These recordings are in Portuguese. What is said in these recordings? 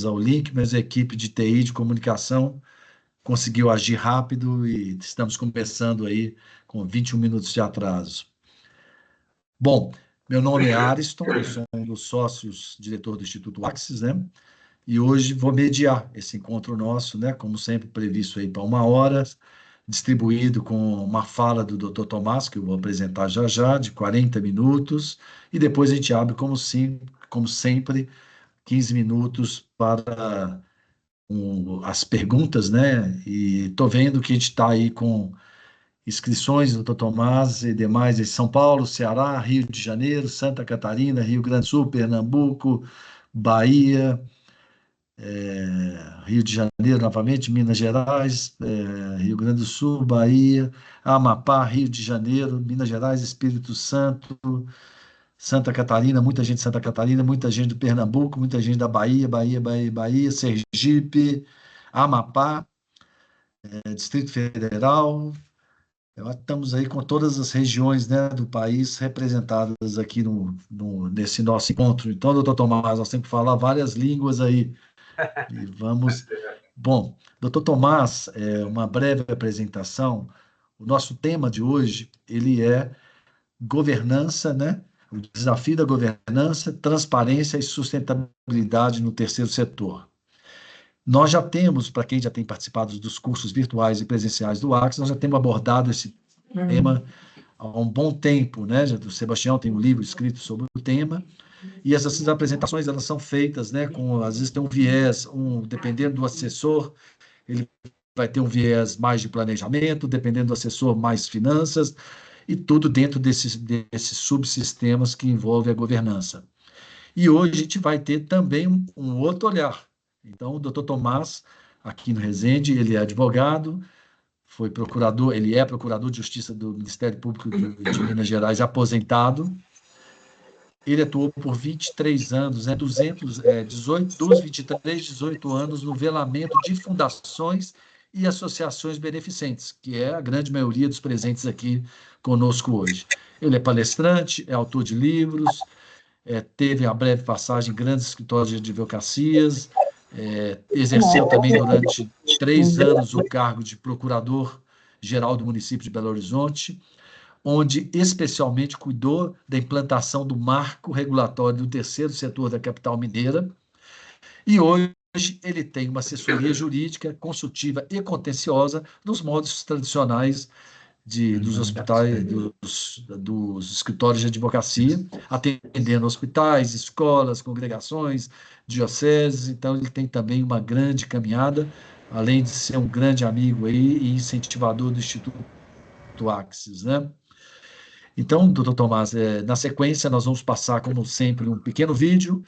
ao link, mas a equipe de TI, de comunicação, conseguiu agir rápido e estamos começando aí com 21 minutos de atraso. Bom, meu nome é Ariston, eu sou um dos sócios, diretor do Instituto Axis, né? E hoje vou mediar esse encontro nosso, né? Como sempre, previsto aí para 1 hora, distribuído com uma fala do Dr. Tomás, que eu vou apresentar já já, de 40 minutos, e depois a gente abre, como sempre, 15 minutos para as perguntas, né? E estou vendo que a gente está aí com inscrições do Dr. Tomás e demais em São Paulo, Ceará, Rio de Janeiro, Santa Catarina, Rio Grande do Sul, Pernambuco, Bahia, Rio de Janeiro novamente, Minas Gerais, Rio Grande do Sul, Bahia, Amapá, Rio de Janeiro, Minas Gerais, Espírito Santo, Santa Catarina, muita gente de Santa Catarina, muita gente do Pernambuco, muita gente da Bahia, Sergipe, Amapá, Distrito Federal. Estamos aí com todas as regiões, né, do país representadas aqui nesse nosso encontro. Então, doutor Tomás, nós temos que falar várias línguas aí. E vamos. Bom, doutor Tomás, uma breve apresentação. O nosso tema de hoje, ele é governança, né? O desafio da governança, transparência e sustentabilidade no terceiro setor. Nós já temos, para quem já tem participado dos cursos virtuais e presenciais do Axis, nós já temos abordado esse tema há um bom tempo, né? O Sebastião tem um livro escrito sobre o tema, e essas apresentações elas são feitas, né? Às vezes tem um viés, dependendo do assessor, ele vai ter um viés mais de planejamento, dependendo do assessor, mais finanças, e tudo dentro desses subsistemas que envolvem a governança. E hoje a gente vai ter também um outro olhar. Então, o doutor Tomás, aqui no Resende, ele é advogado, foi procurador, ele é procurador de Justiça do Ministério Público de Minas Gerais, aposentado. Ele atuou por 23 anos, 18 anos no velamento de fundações e associações beneficentes, que é a grande maioria dos presentes aqui conosco hoje. Ele é palestrante, é autor de livros, teve uma breve passagem em grandes escritórios de advocacias, exerceu também durante 3 anos o cargo de procurador-geral do município de Belo Horizonte, onde especialmente cuidou da implantação do marco regulatório do terceiro setor da capital mineira, e hoje ele tem uma assessoria jurídica, consultiva e contenciosa nos modos tradicionais dos hospitais, dos escritórios de advocacia, atendendo hospitais, escolas, congregações, dioceses. Então, ele tem também uma grande caminhada, além de ser um grande amigo aí e incentivador do Instituto Axis, né? Então, doutor Tomás, na sequência, nós vamos passar, como sempre, um pequeno vídeo,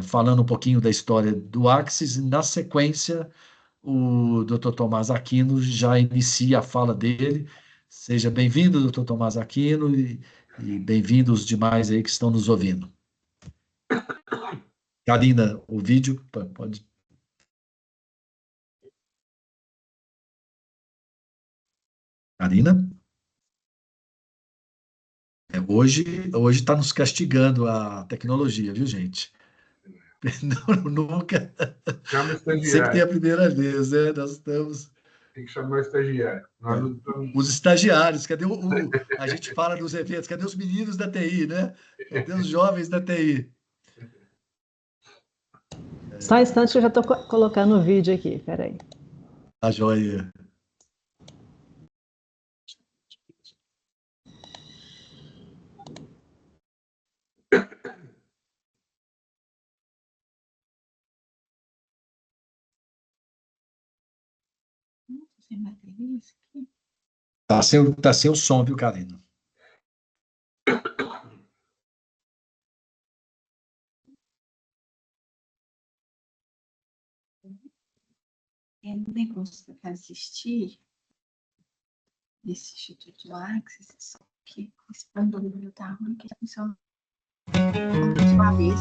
falando um pouquinho da história do Axis, e, na sequência, o doutor Tomás Aquino já inicia a fala dele. Seja bem-vindo, doutor Tomás Aquino, e bem-vindos os demais aí que estão nos ouvindo. Karina, o vídeo, pode... Karina? Hoje está nos castigando a tecnologia, viu, gente? Não, nunca. Chama o estagiário. Sempre tem a primeira vez, né? Nós estamos... Tem que chamar o estagiário. Os estagiários, cadê a gente fala nos eventos, cadê os meninos da TI, né? Cadê os jovens da TI? Só um instante, eu já estou colocando o vídeo aqui, peraí. Tá joia. Tá sem o som, viu, Karina? É um negócio para assistir desse Instituto Axis, só que esse plano tá ruim, que funciona de uma vez.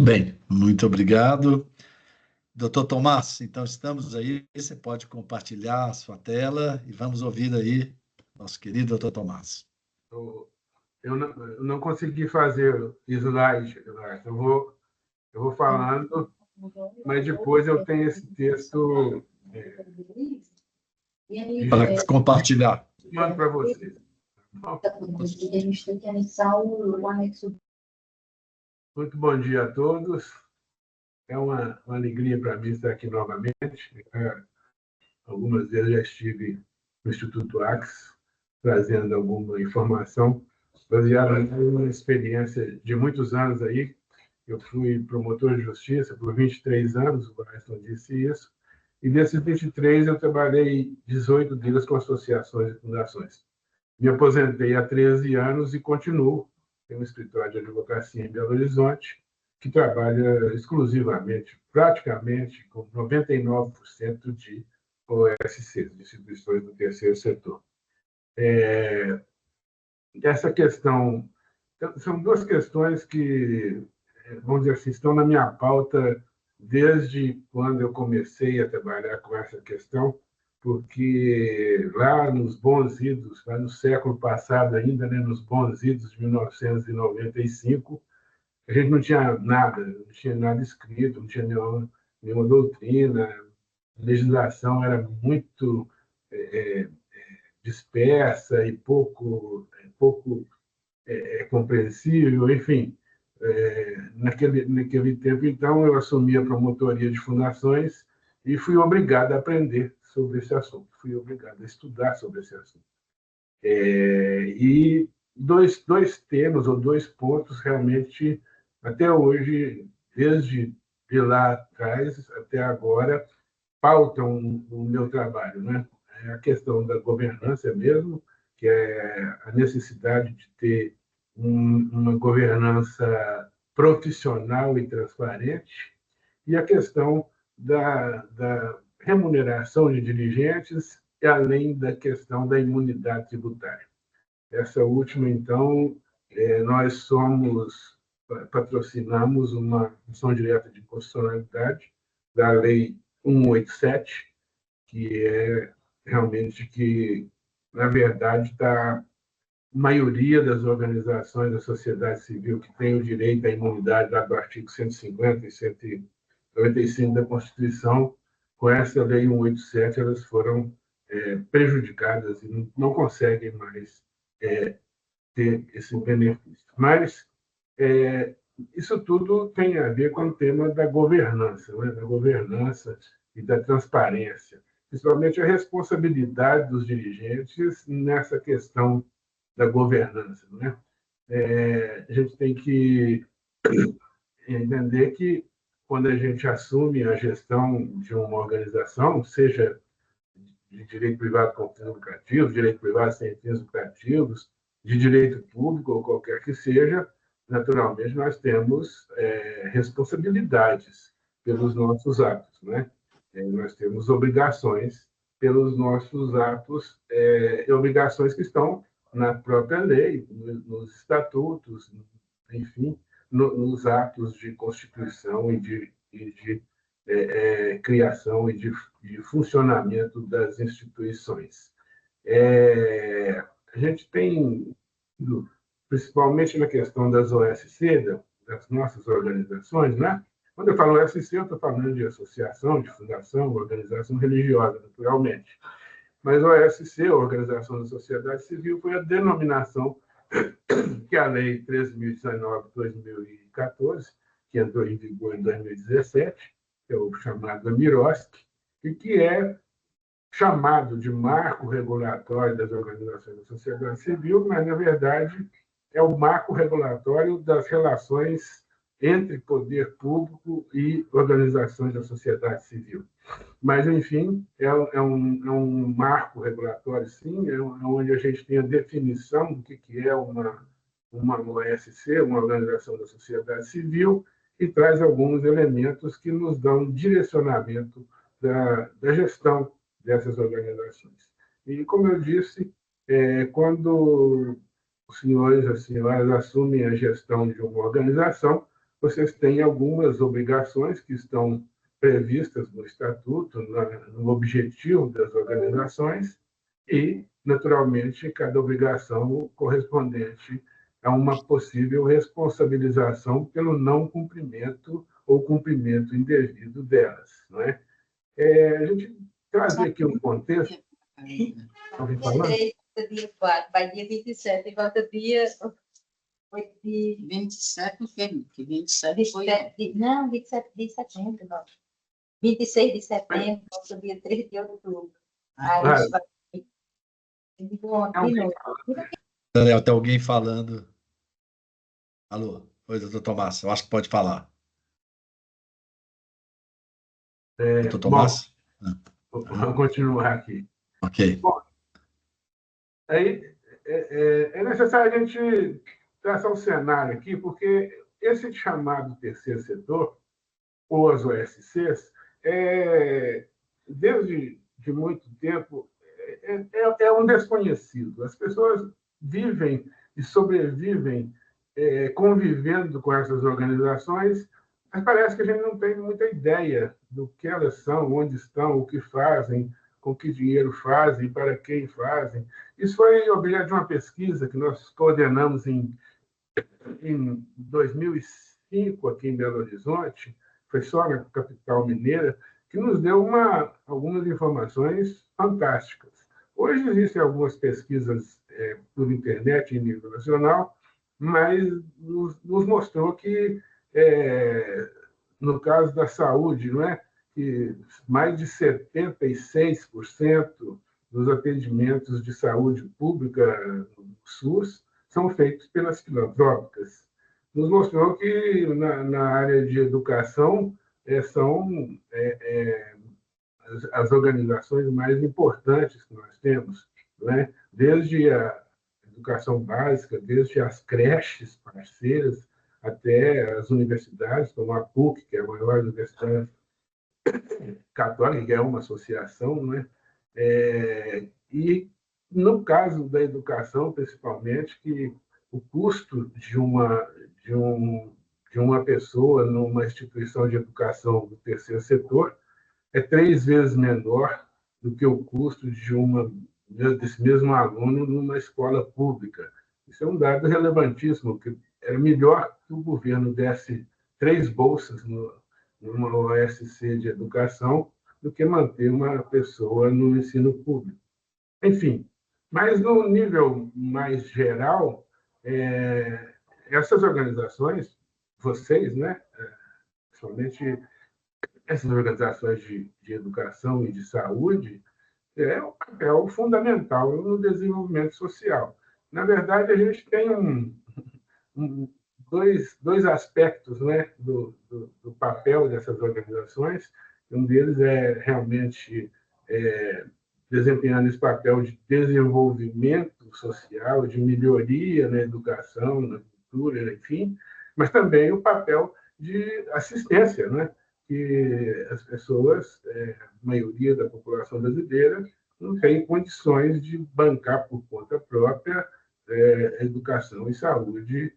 bem, muito obrigado. Doutor Tomás, então estamos aí, você pode compartilhar a sua tela e vamos ouvir aí nosso querido doutor Tomás. Eu não consegui fazer slide, Eduardo. Eu vou falando, mas depois eu tenho esse texto Para compartilhar. mando para vocês. A gente tem que anexar o anexo. Muito bom dia a todos. É uma alegria para mim estar aqui novamente. Algumas vezes já estive no Instituto Axis, trazendo alguma informação baseada numa experiência de muitos anos aí. Eu fui promotor de justiça por 23 anos, o Ayrton disse isso, e desses 23 eu trabalhei 18 deles com associações e fundações. Me aposentei há 13 anos e continuo. Tenho um escritório de advocacia em Belo Horizonte, que trabalha exclusivamente, praticamente, com 99% de OSCs, de instituições do terceiro setor. Essa questão, são duas questões que, vamos dizer assim, estão na minha pauta desde quando eu comecei a trabalhar com essa questão, porque lá nos bons idos, lá no século passado ainda, né, nos bons idos de 1995, a gente não tinha nada escrito, não tinha nenhuma doutrina, a legislação era muito dispersa e pouco compreensível, enfim. Naquele tempo, então, eu assumi a promotoria de fundações e fui obrigado a aprender sobre esse assunto, fui obrigado a estudar sobre esse assunto. E dois temas ou dois pontos realmente, até hoje, desde de lá atrás até agora, pautam o meu trabalho, né? É a questão da governança mesmo, que é a necessidade de ter uma governança profissional e transparente, e a questão da remuneração de dirigentes, além da questão da imunidade tributária. Essa última, então, nós patrocinamos uma ação direta de constitucionalidade da Lei 187, que é realmente que, na verdade, a maioria das organizações da sociedade civil que tem o direito à imunidade do artigo 150 e 195 da Constituição, com essa Lei 187, elas foram prejudicadas e não conseguem mais ter esse benefício. Mas isso tudo tem a ver com o tema da governança, né? Da governança e da transparência, principalmente a responsabilidade dos dirigentes nessa questão da governança, né? A gente tem que entender que, quando a gente assume a gestão de uma organização, seja de direito privado com fins lucrativos, direito privado sem fins lucrativos, de direito público ou qualquer que seja, naturalmente nós temos responsabilidades pelos nossos atos, né? Nós temos obrigações pelos nossos atos, obrigações que estão na própria lei, nos estatutos, enfim, nos atos de constituição e de criação e de funcionamento das instituições. A gente tem, principalmente na questão das OSC, das nossas organizações, né? Quando eu falo OSC, eu estou falando de associação, de fundação, organização religiosa, naturalmente. Mas a OSC, a Organização da Sociedade Civil, foi a denominação que a Lei 13.019/2014, que entrou em vigor em 2017, que é o chamado da Mirosk, e que é chamado de marco regulatório das organizações da sociedade civil, mas, na verdade, é o marco regulatório das relações entre poder público e organizações da sociedade civil. Mas, enfim, é um marco regulatório, sim, onde a gente tem a definição do que é uma OSC, uma organização da sociedade civil, e traz alguns elementos que nos dão direcionamento da gestão dessas organizações. E, como eu disse, quando os senhores e as senhoras assumem a gestão de uma organização, vocês têm algumas obrigações que estão previstas no estatuto, no objetivo das organizações, e, naturalmente, cada obrigação correspondente a uma possível responsabilização pelo não cumprimento ou cumprimento indevido delas. Não é? A gente trazer aqui um contexto. Alguém Dia falando? 3, dia 4, vai dia 27, e volta dia 8 de... 27 não foi, que 27 foi... 27 de setembro, não. 26 de setembro, volta dia 3 de outubro. Aí Ah, vai... De novo. Daniel, tem alguém falando. Alô? Oi, doutor Tomás, eu acho que pode falar. Doutor Bom, Tomás? vou continuar aqui. Ok. Bom, aí é necessário a gente traçar um cenário aqui, porque esse chamado terceiro setor, ou as OSCs, desde de muito tempo, é um desconhecido. As pessoas vivem e sobrevivem convivendo com essas organizações, mas parece que a gente não tem muita ideia do que elas são, onde estão, o que fazem, com que dinheiro fazem, para quem fazem. Isso foi objeto de uma pesquisa que nós coordenamos em 2005, aqui em Belo Horizonte, foi só na capital mineira, que nos deu algumas informações fantásticas. Hoje existem algumas pesquisas por internet em nível nacional, mas nos mostrou que, no caso da saúde, não é? Que mais de 76% dos atendimentos de saúde pública no SUS são feitos pelas filantrópicas. Nos mostrou que, na área de educação, são as organizações mais importantes que nós temos, né? Desde a educação básica, desde as creches parceiras, até as universidades, como a PUC, que é a maior universidade católica, que é uma associação, né? E, no caso da educação, principalmente, que o custo de uma pessoa numa instituição de educação do terceiro setor é 3 vezes menor do que o custo desse mesmo aluno numa escola pública. Isso é um dado relevantíssimo, que era melhor que o governo desse 3 bolsas numa OSC de educação do que manter uma pessoa no ensino público. Enfim, mas no nível mais geral, essas organizações, vocês, né, principalmente essas organizações de educação e de saúde, é um papel fundamental no desenvolvimento social. Na verdade, a gente tem dois aspectos, né, do papel dessas organizações. Um deles é realmente desempenhando esse papel de desenvolvimento social, de melhoria na educação, na cultura, enfim, mas também o papel de assistência, né? Que as pessoas, a maioria da população brasileira, não tem condições de bancar por conta própria educação e saúde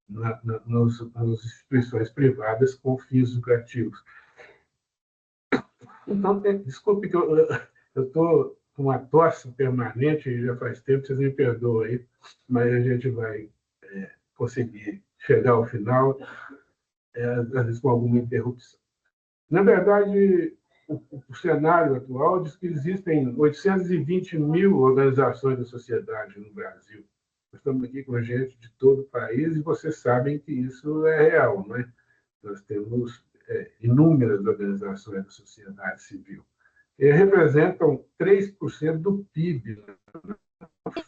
nas instituições privadas com fins lucrativos. Então, desculpe que eu estou com uma tosse permanente, já faz tempo, vocês me perdoam aí, mas a gente vai conseguir chegar ao final, às vezes com alguma interrupção. Na verdade, o cenário atual diz que existem 820 mil organizações da sociedade no Brasil. Nós estamos aqui com gente de todo o país e vocês sabem que isso é real, não é? Nós temos inúmeras organizações da sociedade civil. Representam 3% do PIB,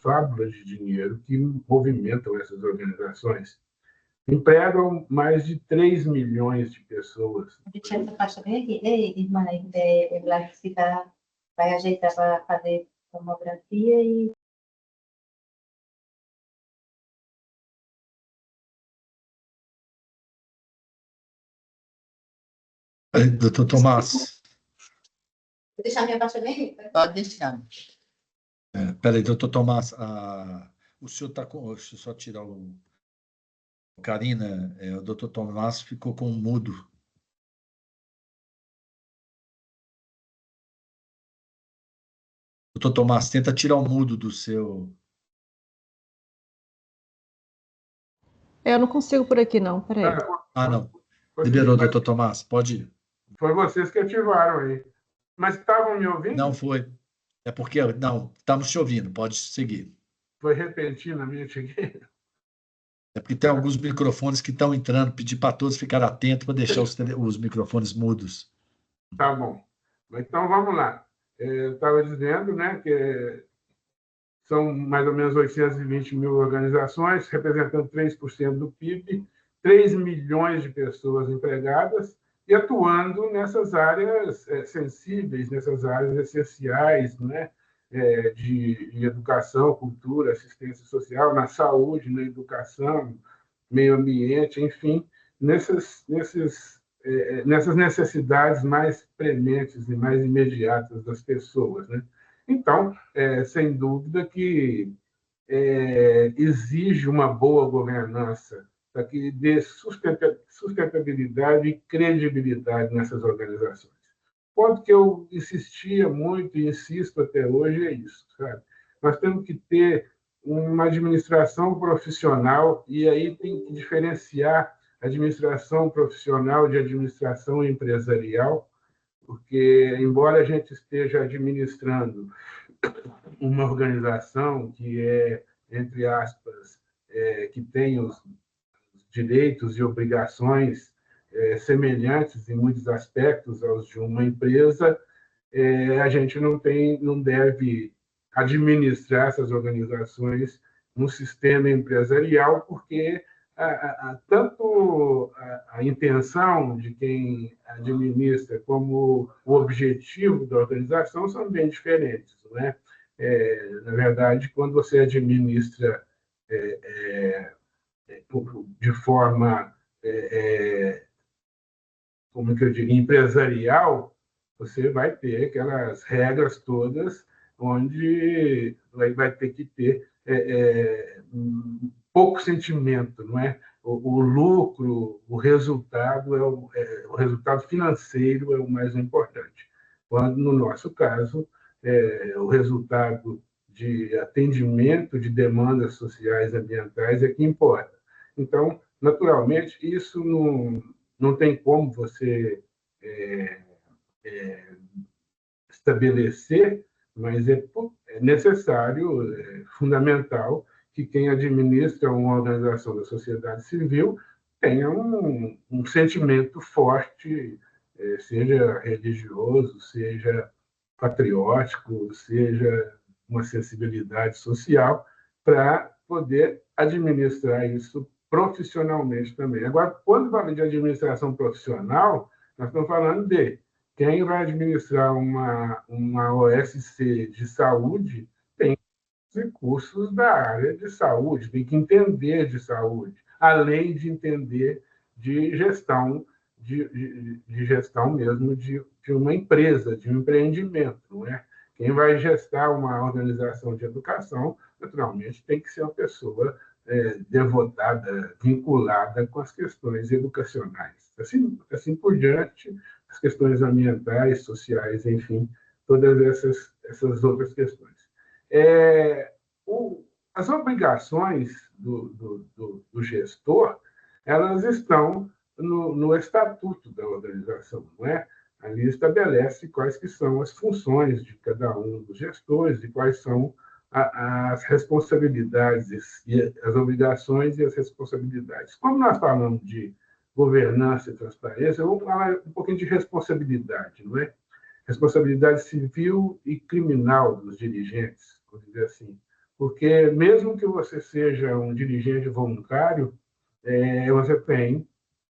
fábulas de dinheiro que movimentam essas organizações. Empregam mais de 3 milhões de pessoas. Deixa essa faixa bem aqui. Ei, irmã, lá que vai ajeitar para fazer tomografia e... Doutor Tomás. Vou deixar minha faixa bem aqui. Pode deixar. Peraí, doutor Tomás, o senhor está com... Deixa eu só tirar o... Karina, o Dr. Tomás ficou com um mudo. Dr. Tomás, tenta tirar o mudo do seu... Eu não consigo por aqui, não. Peraí. Ah, não. Consegui, Liberou, mas Dr. Tomás. Pode ir. foi vocês que ativaram aí. Mas estavam me ouvindo? Não foi. É porque... Não, estamos te ouvindo. Pode seguir. Foi repentinamente aqui. É porque tem alguns microfones que estão entrando. Pedir para todos ficarem atentos para deixar os microfones mudos. Tá bom. Então, vamos lá. Eu estava dizendo, né, que são mais ou menos 820 mil organizações, representando 3% do PIB, 3 milhões de pessoas empregadas e atuando nessas áreas sensíveis, nessas áreas essenciais, né, de educação, cultura, assistência social, na saúde, na educação, meio ambiente, enfim, nessas necessidades mais prementes e mais imediatas das pessoas, né? Então, sem dúvida que exige uma boa governança para que dê sustentabilidade e credibilidade nessas organizações. O ponto que eu insistia muito e insisto até hoje é isso, sabe? Nós temos que ter uma administração profissional e aí tem que diferenciar administração profissional de administração empresarial, porque, embora a gente esteja administrando uma organização que entre aspas, que tem os direitos e obrigações semelhantes em muitos aspectos aos de uma empresa, a gente não deve administrar essas organizações no sistema empresarial, porque tanto a intenção de quem administra como o objetivo da organização são bem diferentes, não é? Na verdade, quando você administra de forma, como que eu diria, empresarial, você vai ter aquelas regras todas onde vai ter que ter pouco sentimento, não é? O lucro, o resultado o resultado financeiro é o mais importante. Quando no nosso caso o resultado de atendimento de demandas sociais e ambientais é que importa. Então, naturalmente, isso não tem como você estabelecer, mas é necessário, fundamental, que quem administra uma organização da sociedade civil tenha um sentimento forte, seja religioso, seja patriótico, seja uma sensibilidade social, para poder administrar isso profissionalmente também. Agora, quando fala de administração profissional, nós estamos falando de quem vai administrar uma OSC de saúde tem recursos da área de saúde, tem que entender de saúde, além de entender de gestão, de gestão mesmo de uma empresa, de um empreendimento, não é? Quem vai gestar uma organização de educação, naturalmente, tem que ser uma pessoa devotada, vinculada com as questões educacionais. Assim por diante, as questões ambientais, sociais, enfim, todas essas outras questões. As obrigações do gestor, elas estão no estatuto da organização, não é? Ali estabelece quais que são as funções de cada um dos gestores e quais são as responsabilidades, e as obrigações e as responsabilidades. Como nós falamos de governança e transparência, eu vou falar um pouquinho de responsabilidade, não é? Responsabilidade civil e criminal dos dirigentes, vamos dizer assim. Porque mesmo que você seja um dirigente voluntário, você tem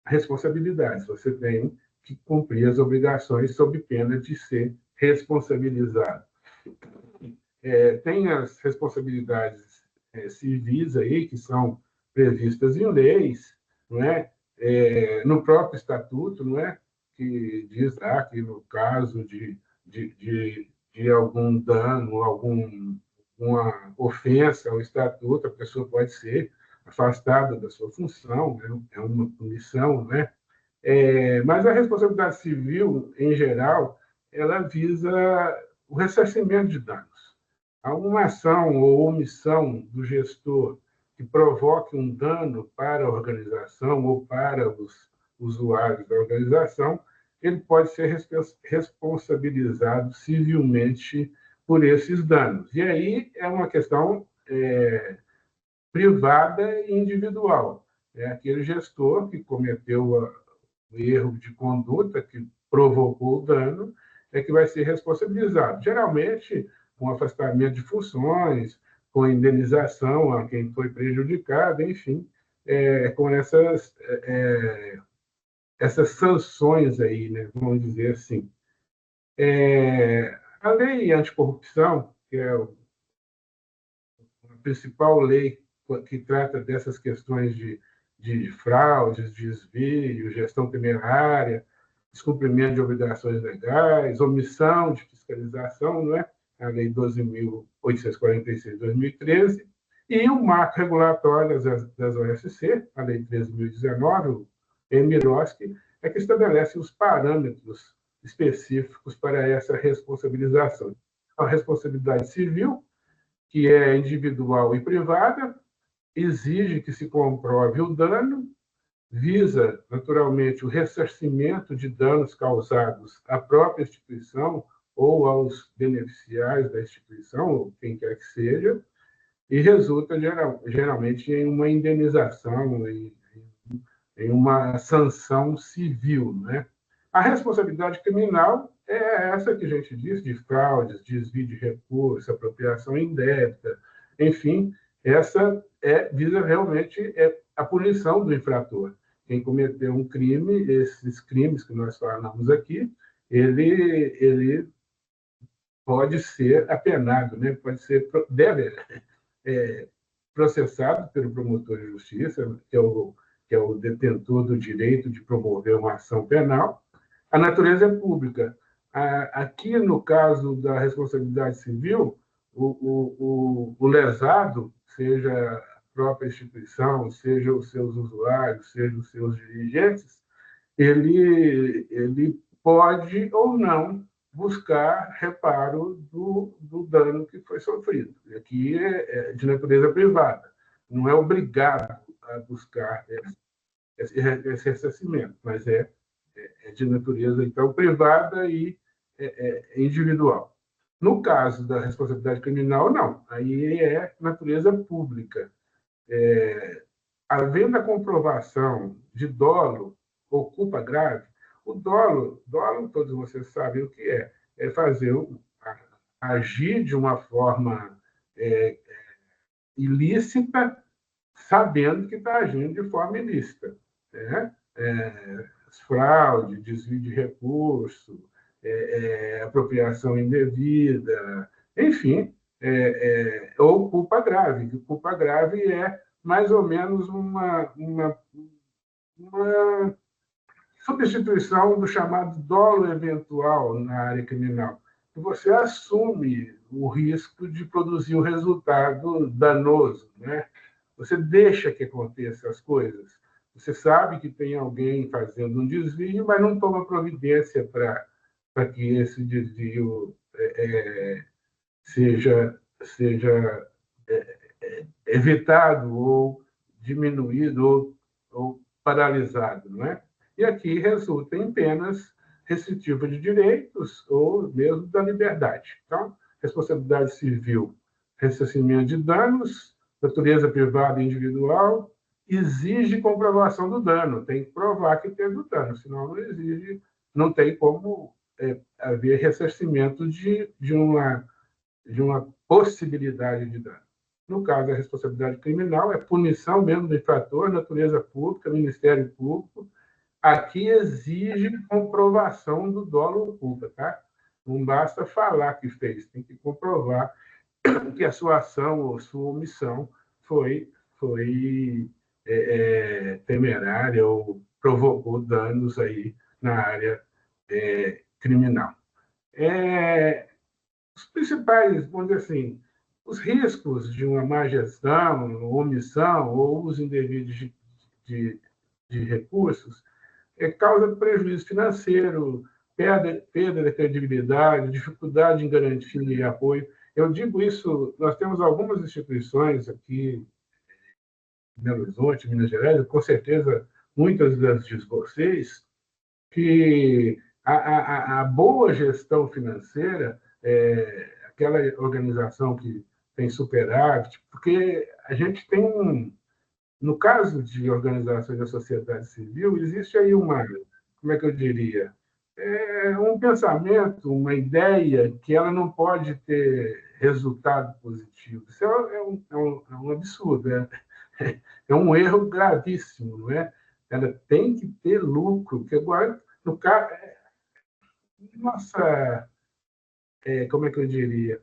responsabilidades, você tem que cumprir as obrigações sob pena de ser responsabilizado. Tem as responsabilidades civis aí, que são previstas em leis, não é? No próprio estatuto, não é? Que diz lá que no caso de algum dano, alguma ofensa ao estatuto, a pessoa pode ser afastada da sua função, né? É uma punição, né? Mas a responsabilidade civil, em geral, ela visa o ressarcimento de danos. Alguma ação ou omissão do gestor que provoque um dano para a organização ou para os usuários da organização, ele pode ser responsabilizado civilmente por esses danos. E aí é uma questão privada e individual. É aquele gestor que cometeu o erro de conduta, que provocou o dano, é que vai ser responsabilizado. Geralmente, com afastamento de funções, com indenização a quem foi prejudicado, enfim, com essas sanções aí, né, vamos dizer assim. A lei anticorrupção, que é a principal lei que trata dessas questões de fraudes, desvio, gestão temerária, descumprimento de obrigações legais, omissão de fiscalização, não é? A Lei 12.846 de 2013, e o marco regulatório das OSC, a Lei 13.019, o EMIROSC, é que estabelece os parâmetros específicos para essa responsabilização. A responsabilidade civil, que é individual e privada, exige que se comprove o dano, visa, naturalmente, o ressarcimento de danos causados à própria instituição ou aos beneficiários da instituição, ou quem quer que seja, e resulta, geralmente, em uma indenização, em uma sanção civil, né? A responsabilidade criminal é essa que a gente diz, de fraudes, desvio de recursos, apropriação indébita, enfim, essa visa realmente a punição do infrator. Quem cometeu um crime, esses crimes que nós falamos aqui, ele pode ser apenado, né? Deve processado pelo promotor de justiça, que é o detentor do direito de promover uma ação penal. A natureza é pública. Aqui, no caso da responsabilidade civil, o lesado, seja a própria instituição, seja os seus usuários, seja os seus dirigentes, ele pode ou não buscar reparo do dano que foi sofrido. Aqui é de natureza privada, não é obrigado a buscar esse ressarcimento, mas é de natureza, então, privada e individual. No caso da responsabilidade criminal, não. Aí é natureza pública. Havendo a comprovação de dolo ou culpa grave, o dolo, todos vocês sabem o que é fazer, agir de uma forma ilícita, sabendo que está agindo de forma ilícita, né? Fraude, desvio de recurso, apropriação indevida, enfim, ou culpa grave. Culpa grave é mais ou menos uma substituição do chamado dolo eventual na área criminal. Você assume o risco de produzir um resultado danoso, né? Você deixa que aconteçam as coisas. Você sabe que tem alguém fazendo um desvio, mas não toma providência para que esse desvio seja evitado ou diminuído ou paralisado, não é? E aqui resulta em penas restritivas de direitos ou mesmo da liberdade. Então, responsabilidade civil, ressarcimento de danos, natureza privada e individual, exige comprovação do dano. Tem que provar que teve o dano, senão não exige, não tem como haver ressarcimento de uma possibilidade de dano. No caso da responsabilidade criminal, é punição mesmo do infrator, natureza pública, Ministério Público. Aqui exige comprovação do dolo ou culpa, tá? Não basta falar que fez, tem que comprovar que a sua ação ou sua omissão foi temerária ou provocou danos aí na área criminal. Os principais, vamos dizer assim, os riscos de uma má gestão, omissão ou uso indevido de recursos causa prejuízo financeiro, perda da credibilidade, dificuldade em garantir apoio. Eu digo isso, nós temos algumas instituições aqui em Belo Horizonte, Minas Gerais, com certeza muitas das de vocês, que a boa gestão financeira, aquela organização que tem superávit, porque a gente tem, no caso de organizações da sociedade civil, existe aí uma, como é que eu diria, um pensamento, uma ideia que ela não pode ter resultado positivo. Isso é um absurdo, é um erro gravíssimo, não é? Ela tem que ter lucro, porque agora, no caso, nossa, como é que eu diria?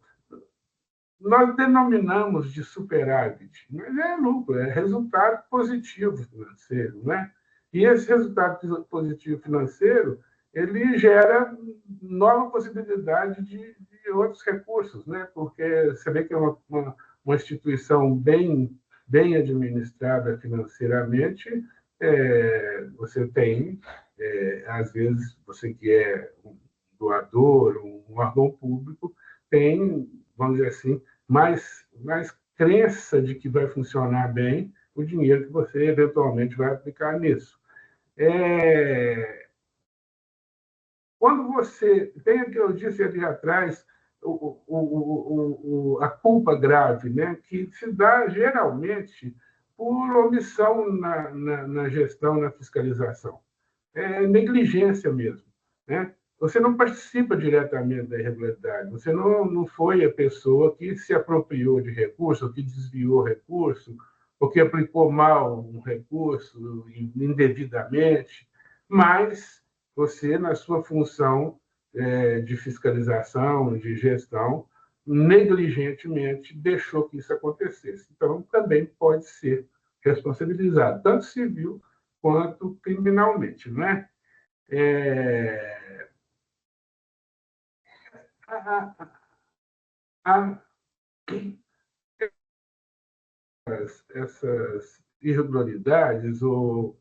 Nós denominamos de superávit, mas é lucro, é resultado positivo financeiro, né? E esse resultado positivo financeiro ele gera nova possibilidade de outros recursos, né? Porque você vê que é uma instituição bem administrada financeiramente, você tem, às vezes, você que é um doador, um órgão público, tem, vamos dizer assim, mais crença de que vai funcionar bem o dinheiro que você eventualmente vai aplicar nisso. Quando você tem o que eu disse ali atrás, a culpa grave, né, que se dá geralmente por omissão na gestão, na fiscalização. É negligência mesmo, né? Você não participa diretamente da irregularidade, você não foi a pessoa que se apropriou de recurso, ou que desviou recurso, ou que aplicou mal um recurso indevidamente, mas você, na sua função de fiscalização, de gestão, negligentemente deixou que isso acontecesse. Então, também pode ser responsabilizado, tanto civil quanto criminalmente, não é? Essas irregularidades ou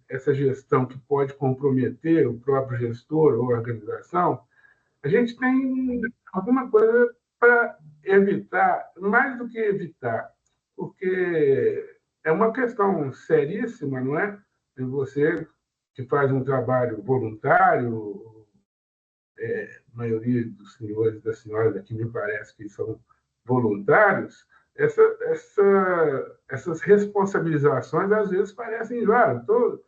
essa gestão que pode comprometer o próprio gestor ou a organização, a gente tem alguma coisa para evitar, mais do que evitar, porque é uma questão seríssima, não é? E você que faz um trabalho voluntário, a maioria dos senhores e das senhoras aqui me parece que são voluntários, essas responsabilizações às vezes parecem, estou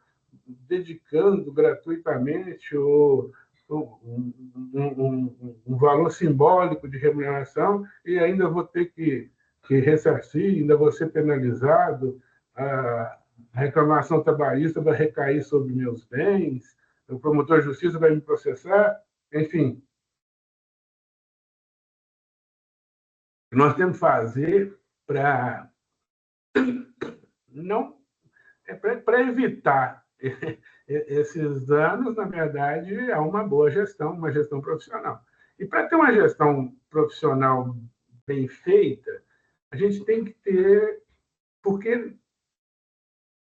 dedicando gratuitamente ou um valor simbólico de remuneração e ainda vou ter que ressarcir, ainda vou ser penalizado, a reclamação trabalhista vai recair sobre meus bens, o promotor de justiça vai me processar, enfim. Nós temos que fazer para não para evitar esses danos, na verdade, é uma boa gestão, uma gestão profissional. E para ter uma gestão profissional bem feita, a gente tem que ter, porque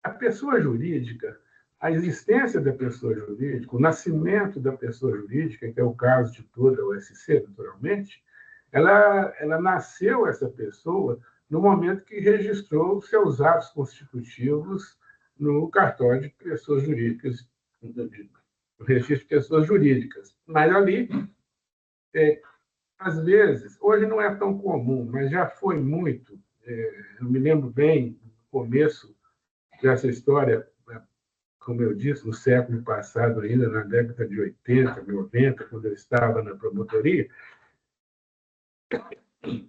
a pessoa jurídica, a existência da pessoa jurídica, o nascimento da pessoa jurídica, que é o caso de toda a USC, naturalmente, ela nasceu, essa pessoa, no momento que registrou os seus atos constitutivos no cartório de pessoas jurídicas, no registro de pessoas jurídicas. Mas ali, às vezes, hoje não é tão comum, mas já foi muito, eu me lembro bem, no começo dessa história, como eu disse, no século passado ainda, na década de 80, 90, quando eu estava na promotoria,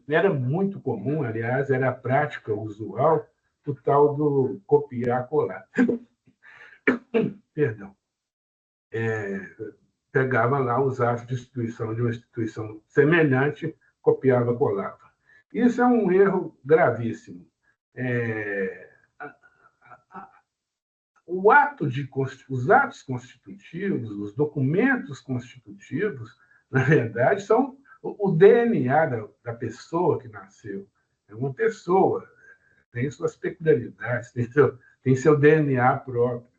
era muito comum, aliás, era a prática usual, o tal do copiar-colar. Perdão. Pegava lá os atos de instituição de uma instituição semelhante, copiava, colava. Isso é um erro gravíssimo. Os atos constitutivos, os documentos constitutivos, na verdade, são O DNA da pessoa que nasceu é uma pessoa, tem suas peculiaridades, tem seu DNA próprio.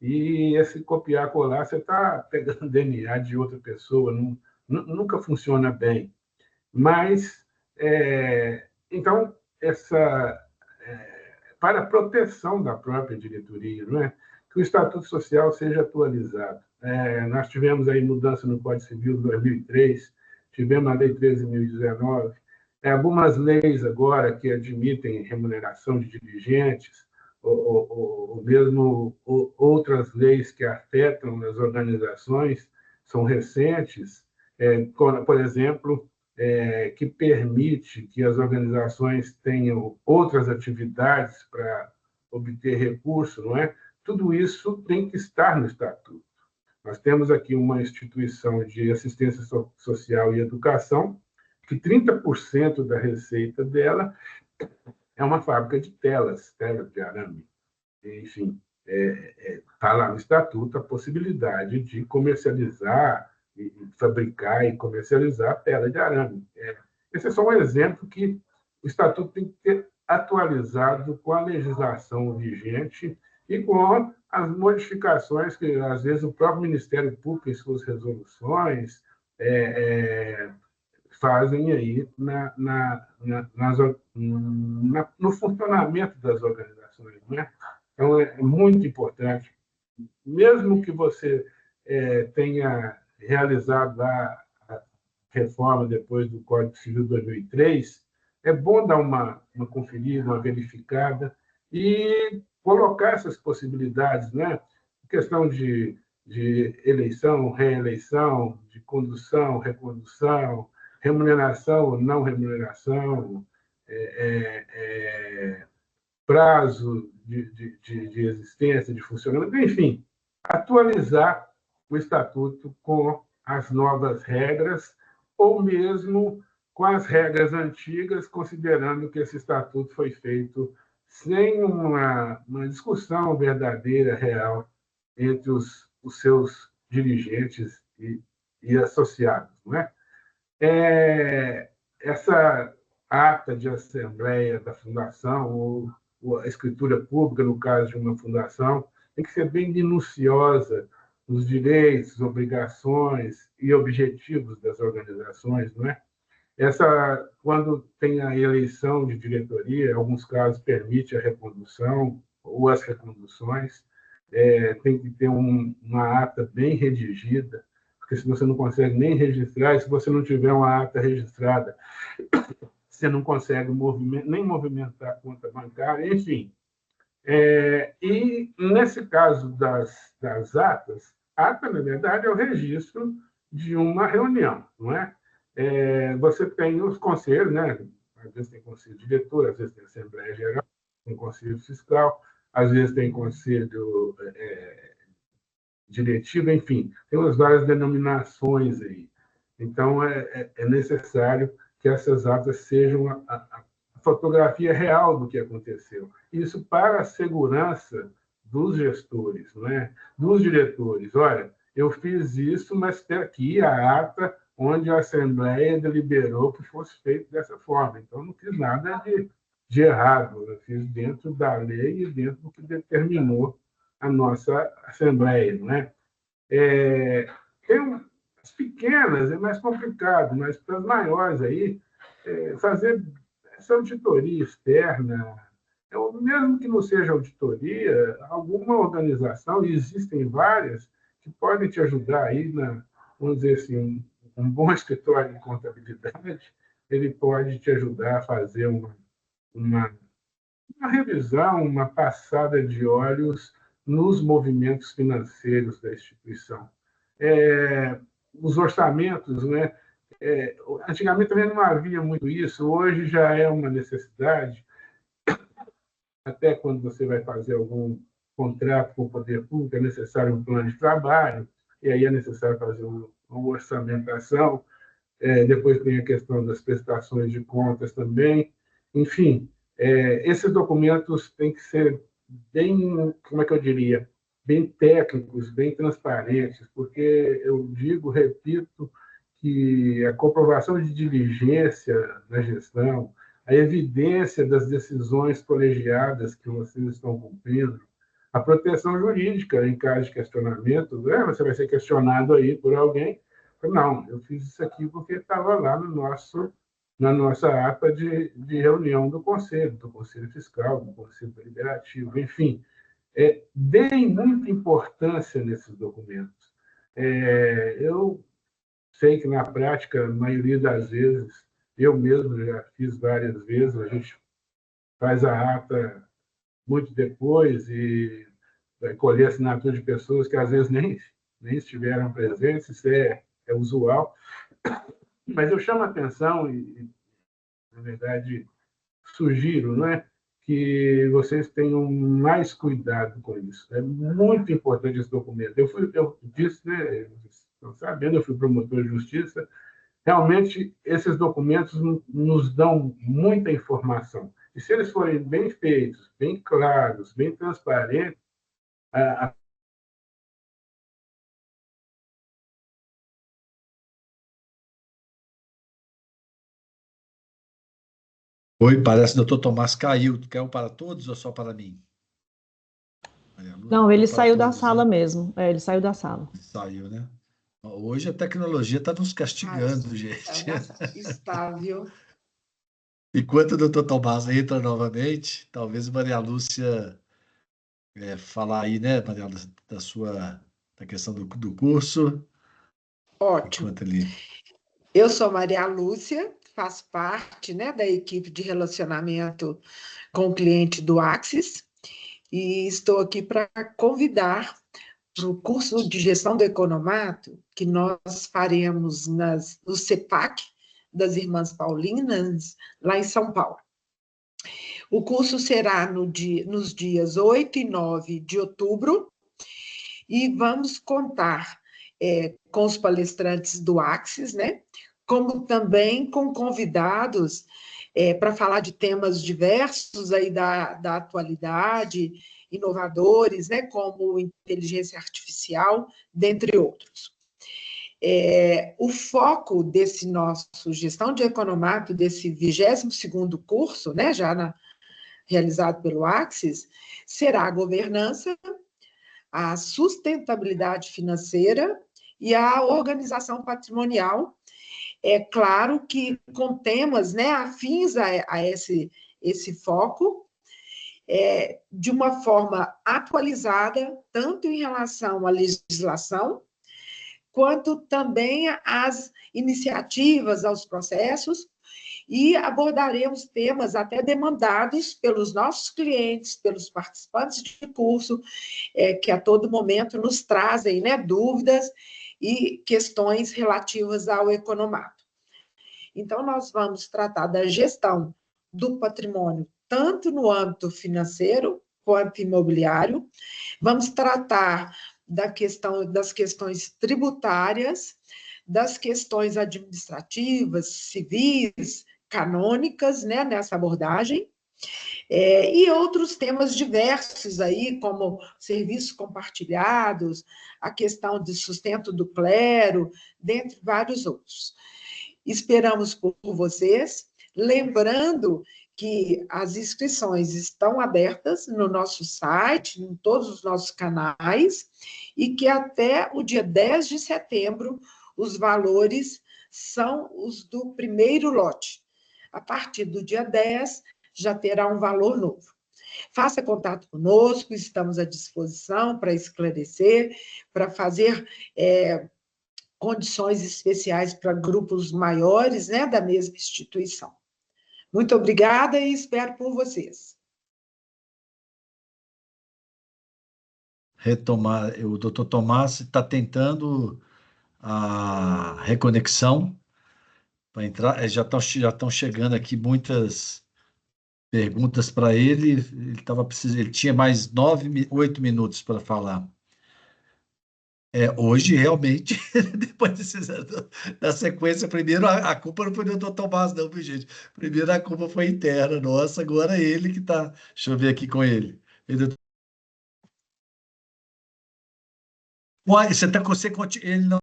E esse copiar-colar, você está pegando DNA de outra pessoa, nunca funciona bem. Mas, então, para a proteção da própria diretoria, não é? Que o Estatuto Social seja atualizado. Nós tivemos aí mudança no Código Civil de 2003, tivemos a Lei 13.019, algumas leis agora que admitem remuneração de dirigentes, ou mesmo outras leis que afetam as organizações, são recentes, por exemplo, que permite que as organizações tenham outras atividades para obter recurso, não é? Tudo isso tem que estar no Estatuto. Nós temos aqui uma instituição de assistência social e educação, que 30% da receita dela é uma fábrica de telas de arame. Enfim, está lá no Estatuto a possibilidade de comercializar, e fabricar e comercializar tela de arame. Esse é só um exemplo que o Estatuto tem que ter atualizado com a legislação vigente e com as modificações que, às vezes, o próprio Ministério Público, em suas resoluções, fazem aí no funcionamento das organizações. Né? Então, é muito importante, mesmo que você tenha realizado a reforma depois do Código Civil de 2003, é bom dar uma conferida, uma verificada e colocar essas possibilidades, né? Questão de eleição, reeleição, de condução, recondução, remuneração ou não remuneração, prazo de existência, de funcionamento, enfim, atualizar o Estatuto com as novas regras ou mesmo com as regras antigas, considerando que esse Estatuto foi feito sem uma discussão verdadeira, real, entre os seus dirigentes e associados. Não é? Essa ata de assembleia da fundação, ou a escritura pública, no caso de uma fundação, tem que ser bem minuciosa nos direitos, obrigações e objetivos das organizações, não é? Quando tem a eleição de diretoria, em alguns casos permite a recondução ou as reconduções, tem que ter uma ata bem redigida, porque senão você não consegue nem registrar, e se você não tiver uma ata registrada, você não consegue nem movimentar a conta bancária, enfim. E, nesse caso das atas, ata, na verdade, é o registro de uma reunião, não é? Você tem os conselhos, né? Às vezes tem conselho diretor, às vezes tem Assembleia Geral, tem conselho fiscal, às vezes tem conselho diretivo, enfim, tem umas várias denominações aí. Então, é necessário que essas atas sejam a fotografia real do que aconteceu. Isso para a segurança dos gestores, não é? Dos diretores. Olha, eu fiz isso, mas tem aqui a ata onde a Assembleia deliberou que fosse feito dessa forma. Então, não fiz nada de errado, eu fiz dentro da lei e dentro do que determinou a nossa Assembleia. Não é? Tem as pequenas, é mais complicado, mas para as maiores aí, fazer essa auditoria externa, mesmo que não seja auditoria, alguma organização, e existem várias, que podem te ajudar aí, vamos dizer assim, um bom escritório de contabilidade, ele pode te ajudar a fazer uma revisão, uma passada de olhos nos movimentos financeiros da instituição. Os orçamentos, né? Antigamente também não havia muito isso, hoje já é uma necessidade, até quando você vai fazer algum contrato com o poder público, é necessário um plano de trabalho, e aí é necessário fazer uma orçamentação, depois tem a questão das prestações de contas também, enfim, esses documentos têm que ser bem, como é que eu diria, bem técnicos, bem transparentes, porque eu digo, repito, que a comprovação de diligência na gestão, a evidência das decisões colegiadas que vocês estão cumprindo, a proteção jurídica em caso de questionamento, né? Você vai ser questionado aí por alguém, não, eu fiz isso aqui porque estava lá na nossa ata de reunião do Conselho Fiscal, do Conselho Deliberativo, enfim. Deem muita importância nesses documentos. Eu sei que, na prática, a maioria das vezes, eu mesmo já fiz várias vezes, a gente faz a ata muito depois e vai colher assinatura de pessoas que, às vezes, nem estiveram presentes, isso é usual. Mas eu chamo a atenção e, na verdade, sugiro, não é, que vocês tenham mais cuidado com isso. É muito importante esse documento. Eu disse, né, estão sabendo, eu fui promotor de justiça. Realmente, esses documentos nos dão muita informação. E se eles forem bem feitos, bem claros, bem transparentes, a Oi, parece que o doutor Tomás caiu. Caiu para todos ou só para mim? Maria Lúcia, Não, ele caiu para saiu da todos, sala né? mesmo. Ele saiu da sala. Saiu, né? Hoje a tecnologia está nos Ah, castigando, gente. está, viu? Enquanto o doutor Tomás entra novamente, talvez Maria Lúcia falar aí, né, Maria Lúcia, da questão do curso, Ótimo. enquanto ele... Eu sou Maria Lúcia, faço parte, né, da equipe de relacionamento com o cliente do Axis e estou aqui para convidar para o curso de gestão do economato que nós faremos no CEPAC das Irmãs Paulinas, lá em São Paulo. O curso será nos dias 8 e 9 de outubro e vamos contar com os palestrantes do Axis, né? Como também com convidados para falar de temas diversos aí da atualidade, inovadores, né? Como inteligência artificial, dentre outros. O foco desse nosso Gestão de Economato, desse 22º curso, né? Realizado pelo Axis, será a governança, a sustentabilidade financeira e a organização patrimonial. É claro que com temas, né, afins a esse foco, de uma forma atualizada, tanto em relação à legislação, quanto também às iniciativas, aos processos, e abordaremos temas até demandados pelos nossos clientes, pelos participantes de curso, que a todo momento nos trazem, né, dúvidas e questões relativas ao economato. Então, nós vamos tratar da gestão do patrimônio, tanto no âmbito financeiro quanto imobiliário, vamos tratar das questões tributárias, das questões administrativas, civis, canônicas, né, nessa abordagem, e outros temas diversos aí, como serviços compartilhados, a questão de sustento do clero, dentre vários outros. Esperamos por vocês, lembrando que as inscrições estão abertas no nosso site, em todos os nossos canais, e que até o dia 10 de setembro os valores são os do primeiro lote. A partir do dia 10, já terá um valor novo. Faça contato conosco, estamos à disposição para esclarecer, para fazer condições especiais para grupos maiores, né, da mesma instituição. Muito obrigada e espero por vocês. Retomar, o doutor Tomás está tentando a reconexão para entrar, já estão chegando aqui muitas perguntas para ele. Ele tinha mais 8 minutos para falar. Hoje, realmente, depois da sequência, primeiro a culpa não foi do doutor Tomás, não, viu, gente? Primeiro a culpa foi interna, nossa, agora é ele que está. Deixa eu ver aqui com ele. Uai, ele não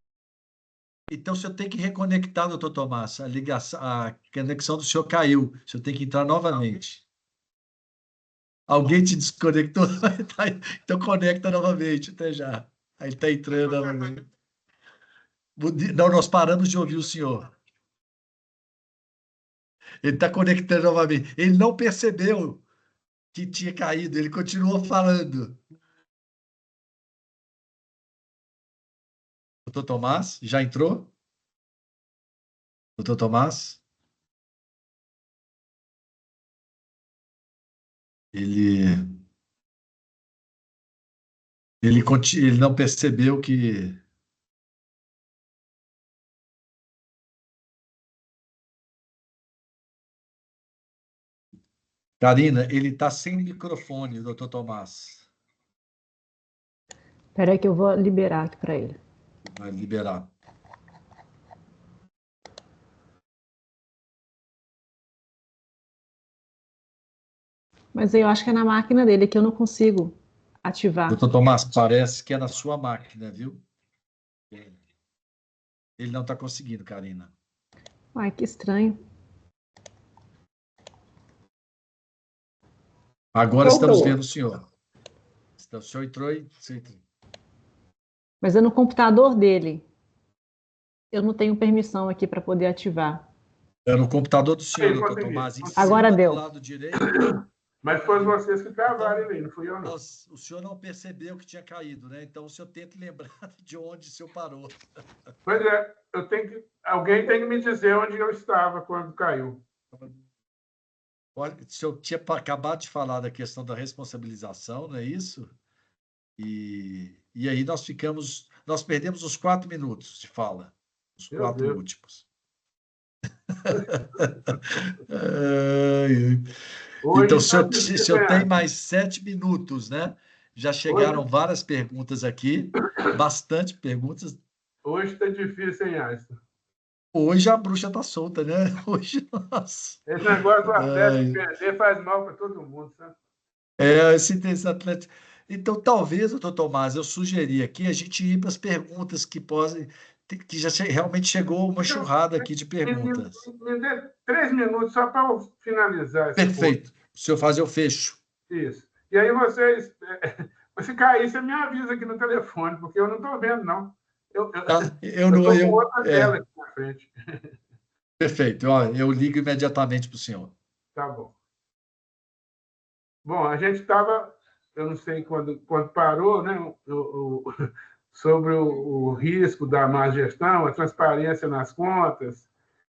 Então, o senhor tem que reconectar, doutor Tomás. A ligação, a conexão do senhor caiu. O senhor tem que entrar novamente. Alguém te desconectou? Tá, então, conecta novamente. Até já. Aí está entrando novamente. Não, nós paramos de ouvir o senhor. Ele está conectando novamente. Ele não percebeu que tinha caído. Ele continuou falando. Doutor Tomás, já entrou? Doutor Tomás? Ele, ele não percebeu que... Karina, ele está sem microfone, doutor Tomás. Espera aí que eu vou liberar aqui para ele. Vai liberar. Mas eu acho que é na máquina dele que eu não consigo ativar. Doutor Tomás, parece que é na sua máquina, viu? Ele não está conseguindo, Karina. Ai, que estranho. Agora Voltou. estamos vendo o senhor. O senhor entrou e... Mas é no computador dele. Eu não tenho permissão aqui para poder ativar. É no computador do senhor, Aí, doutor consegui. Tomás. Em Agora cima, deu. do lado direito. Mas foi vocês que travaram ele aí, não fui eu, não. O senhor não percebeu que tinha caído, né? Então, o senhor tenta lembrar de onde o senhor parou. Pois é, alguém tem que me dizer onde eu estava quando caiu. Olha, o senhor tinha acabado de falar da questão da responsabilização, não é isso? E aí nós perdemos os 4 minutos de fala, os Meu 4 Deus. últimos. Ai, ai. Hoje Então, o está senhor, o senhor tem mais 7 minutos, né? Já chegaram várias perguntas aqui, bastante perguntas. Hoje está difícil, hein, Einstein? Hoje a bruxa está solta, né? Hoje, nossa. Esse negócio do Atlético Ai, perder faz mal para todo mundo, sabe? esse Atlético. Então, talvez, doutor Tomás, eu sugeri aqui a gente ir para as perguntas que podem, que já realmente chegou uma Então, enchurrada aqui de me, me, perguntas. me dê 3 minutos só para eu finalizar esse ponto. Perfeito. O senhor fazer o fecho. Isso. E aí você cair, você me avisa aqui no telefone, porque eu não estou vendo, não. Eu Tá? Eu não, estou com outra tela é, aqui na frente. perfeito. Ó, eu ligo imediatamente para o senhor. Tá bom. Bom, a gente estava, eu não sei quando parou, né, sobre o risco da má gestão, a transparência nas contas,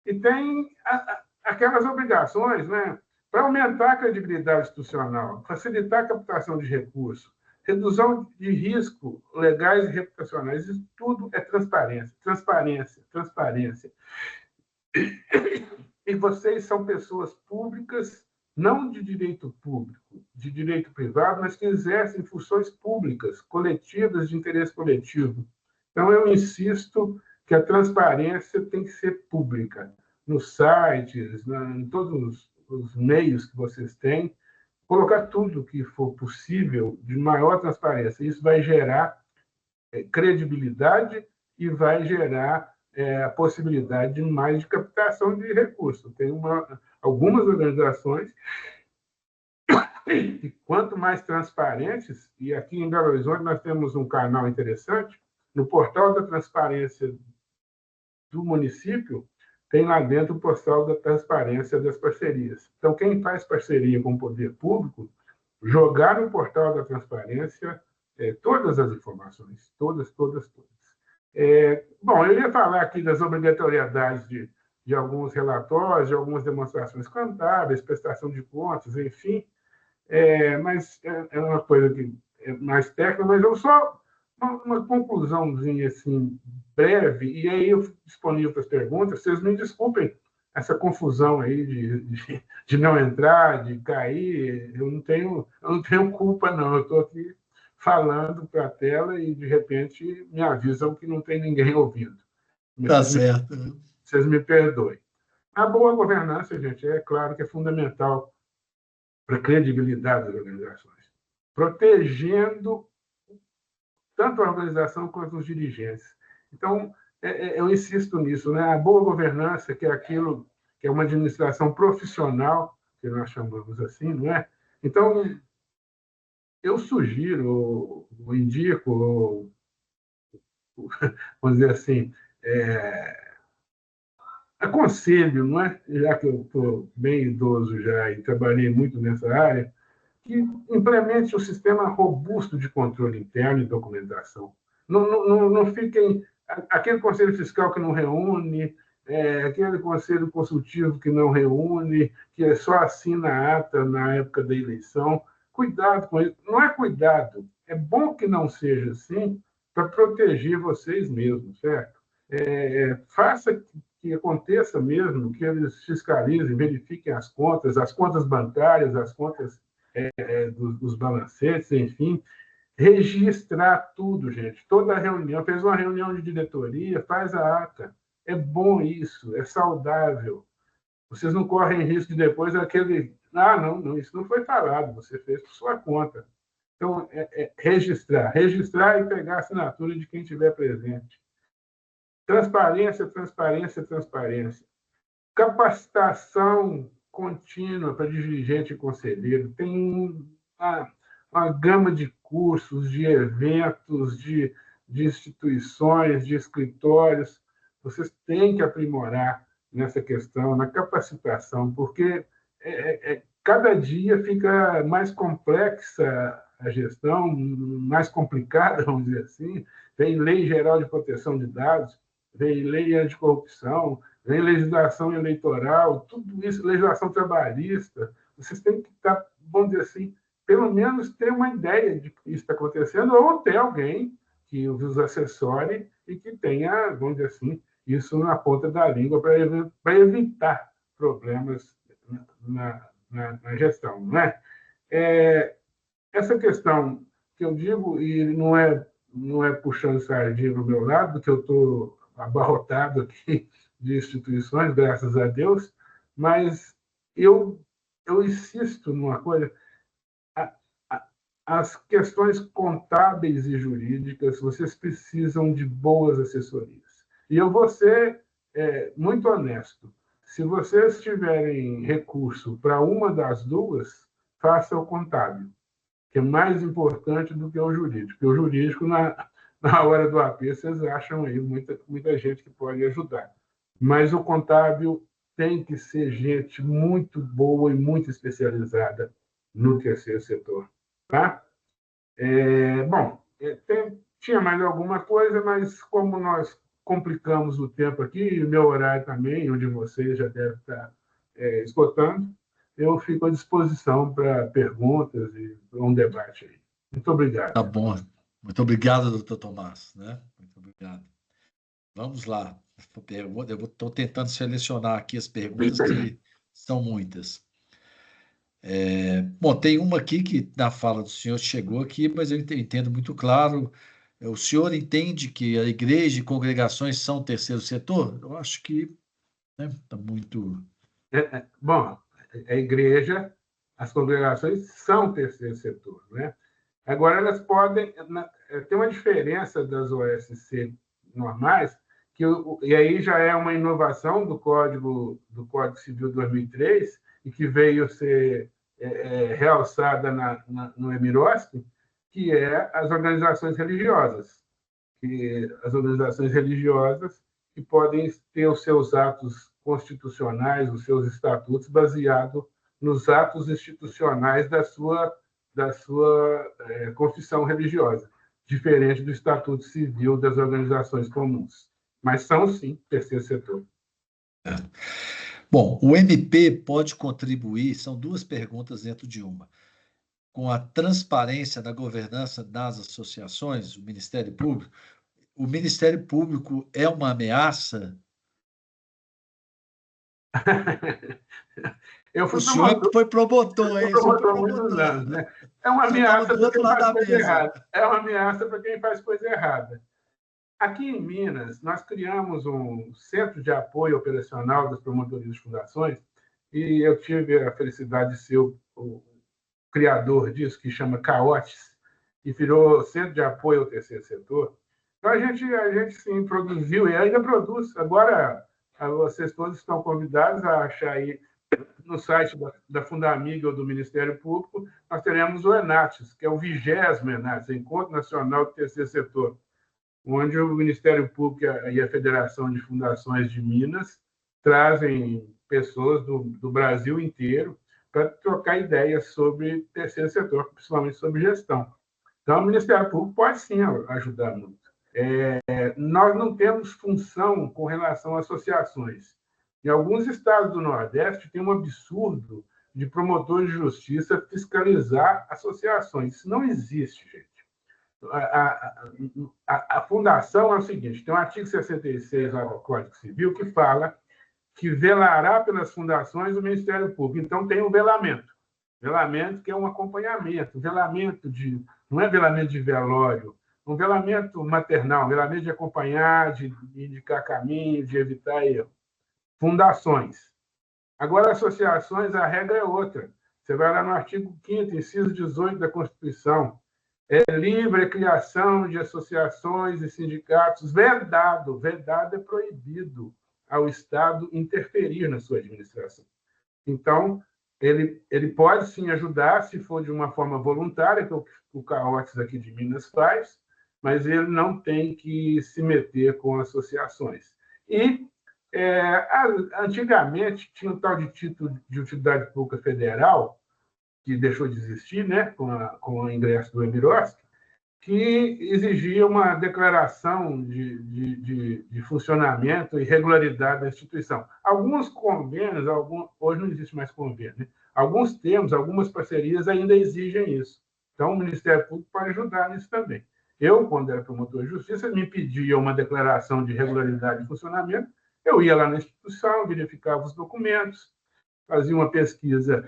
e tem aquelas obrigações, né, para aumentar a credibilidade institucional, facilitar a captação de recursos, redução de risco legais e reputacionais, isso tudo é transparência, transparência, transparência. E vocês são pessoas públicas, não de direito público, de direito privado, mas que exercem funções públicas, coletivas, de interesse coletivo. Então, eu insisto que a transparência tem que ser pública, nos sites, em todos os meios que vocês têm, colocar tudo que for possível de maior transparência. Isso vai gerar credibilidade e vai gerar a possibilidade de mais de captação de recursos. Tem algumas organizações que, quanto mais transparentes, e aqui em Belo Horizonte nós temos um canal interessante, no portal da transparência do município, tem lá dentro o portal da transparência das parcerias. Então, quem faz parceria com o poder público, jogar no portal da transparência todas as informações, todas. Bom, eu ia falar aqui das obrigatoriedades de alguns relatórios, de algumas demonstrações contábeis, prestação de contas, enfim, mas é uma coisa que é mais técnica, mas eu só uma conclusãozinha assim, breve, e aí eu fico disponível para as perguntas. Vocês me desculpem essa confusão aí de não entrar, de cair. Eu não tenho culpa, não. Eu estou aqui falando para a tela e, de repente, me avisam que não tem ninguém ouvindo. Tá certo. Vocês me perdoem. A boa governança, gente, é claro que é fundamental para a credibilidade das organizações, protegendo tanto a organização quanto os dirigentes. Então, eu insisto nisso, né? A boa governança, que é aquilo que é uma administração profissional, que nós chamamos assim, não é? Então, eu sugiro, ou indico, vamos dizer assim, aconselho, não é? Já que eu estou bem idoso já e trabalhei muito nessa área, que implemente um sistema robusto de controle interno e documentação. Não fiquem... Aquele conselho fiscal que não reúne, aquele conselho consultivo que não reúne, que só assina a ata na época da eleição. Cuidado com isso. Não é cuidado. É bom que não seja assim para proteger vocês mesmos, certo? Faça que aconteça mesmo, que eles fiscalizem, verifiquem as contas bancárias, as contas dos balancetes, enfim, registrar tudo, gente. Toda reunião, fez uma reunião de diretoria, faz a ata. É bom isso, é saudável. Vocês não correm risco de depois aquele... não, isso não foi falado, você fez por sua conta. Então, registrar e pegar a assinatura de quem estiver presente. Transparência, transparência, transparência. Capacitação contínua para dirigente e conselheiro. Tem uma gama de cursos, de eventos, de instituições, de escritórios. Vocês têm que aprimorar nessa questão, na capacitação, porque cada dia fica mais complexa a gestão, mais complicada, vamos dizer assim. Vem Lei Geral de Proteção de Dados, vem lei anticorrupção, vem legislação eleitoral, tudo isso, legislação trabalhista. Vocês têm que estar, vamos dizer assim, pelo menos ter uma ideia de que isso está acontecendo, ou ter alguém que os assessore e que tenha, vamos dizer assim, isso na ponta da língua para evitar problemas na gestão, não é? Essa questão que eu digo, e não é puxando sardinha no meu lado, que eu estou abarrotado aqui de instituições, graças a Deus, mas eu insisto numa coisa: as questões contábeis e jurídicas, vocês precisam de boas assessorias. E eu vou ser muito honesto. Se vocês tiverem recurso para uma das duas, faça o contábil, que é mais importante do que o jurídico. Porque o jurídico, na hora do AP, vocês acham aí muita gente que pode ajudar. Mas o contábil tem que ser gente muito boa e muito especializada no terceiro setor. Tá? Bom, tinha mais alguma coisa, mas como nós complicamos o tempo aqui, e o meu horário também, onde vocês já devem estar esgotando, eu fico à disposição para perguntas e um debate aí. Muito obrigado. Tá bom. Muito obrigado, doutor Tomás. Né? Muito obrigado. Vamos lá. Eu estou tentando selecionar aqui as perguntas, que são muitas. Bom, tem uma aqui que na fala do senhor chegou aqui, mas eu entendo muito claro. O senhor entende que a igreja e congregações são terceiro setor? Eu acho que está muito... Bom, a igreja, as congregações são terceiro setor, né? Agora, elas podem... Tem uma diferença das OSC normais, e aí já é uma inovação do Código Civil 2003, e que veio ser realçada no Emiroski, que é as organizações religiosas. As organizações religiosas que podem ter os seus atos constitucionais, os seus estatutos, baseado nos atos institucionais da sua confissão religiosa, diferente do Estatuto Civil das organizações comuns. Mas são, sim, terceiro setor. Bom, o MP pode contribuir, são duas perguntas dentro de uma, com a transparência da governança das associações, o Ministério Público. O Ministério Público é uma ameaça? O senhor foi promotor, hein? Promotor há muitos anos, né? É uma ameaça para quem faz coisa errada. É uma ameaça para quem faz coisa errada. Aqui em Minas, nós criamos um centro de apoio operacional das promotorias de fundações, e eu tive a felicidade de ser o criador disso, que chama CAOTES, que virou Centro de Apoio ao Terceiro Setor. Então, a gente sim produziu e ainda produz. Agora, vocês todos estão convidados a achar aí no site da Fundamiga ou do Ministério Público, nós teremos o ENATES, que é o 20º ENATES, Encontro Nacional do Terceiro Setor, onde o Ministério Público e a Federação de Fundações de Minas trazem pessoas do Brasil inteiro para trocar ideias sobre terceiro setor, principalmente sobre gestão. Então, o Ministério Público pode sim ajudar muito. Nós não temos função com relação a associações. Em alguns estados do Nordeste, tem um absurdo de promotor de justiça fiscalizar associações. Isso não existe, gente. A fundação é o seguinte: tem o artigo 66 lá do Código Civil que fala que velará pelas fundações o Ministério Público. Então, tem o velamento. Velamento que é um acompanhamento. Velamento não é velamento de velório, um velamento maternal, um velamento de acompanhar, de indicar caminho, de evitar erro. Fundações. Agora, associações, a regra é outra. Você vai lá no artigo 5º, inciso 18 da Constituição. É livre a criação de associações e sindicatos. Vedado é proibido ao Estado interferir na sua administração. Então, ele pode sim ajudar, se for de uma forma voluntária, que o CAOTES aqui de Minas faz, mas ele não tem que se meter com associações. E, antigamente, tinha um tal de título de utilidade pública federal, que deixou de existir, né, com o ingresso do Emirovski, que exigia uma declaração de funcionamento e regularidade da instituição. Alguns convênios, hoje não existe mais convênio, né? Alguns termos, algumas parcerias ainda exigem isso. Então, o Ministério Público pode ajudar nisso também. Eu, quando era promotor de justiça, me pedia uma declaração de regularidade de funcionamento, eu ia lá na instituição, verificava os documentos, fazia uma pesquisa.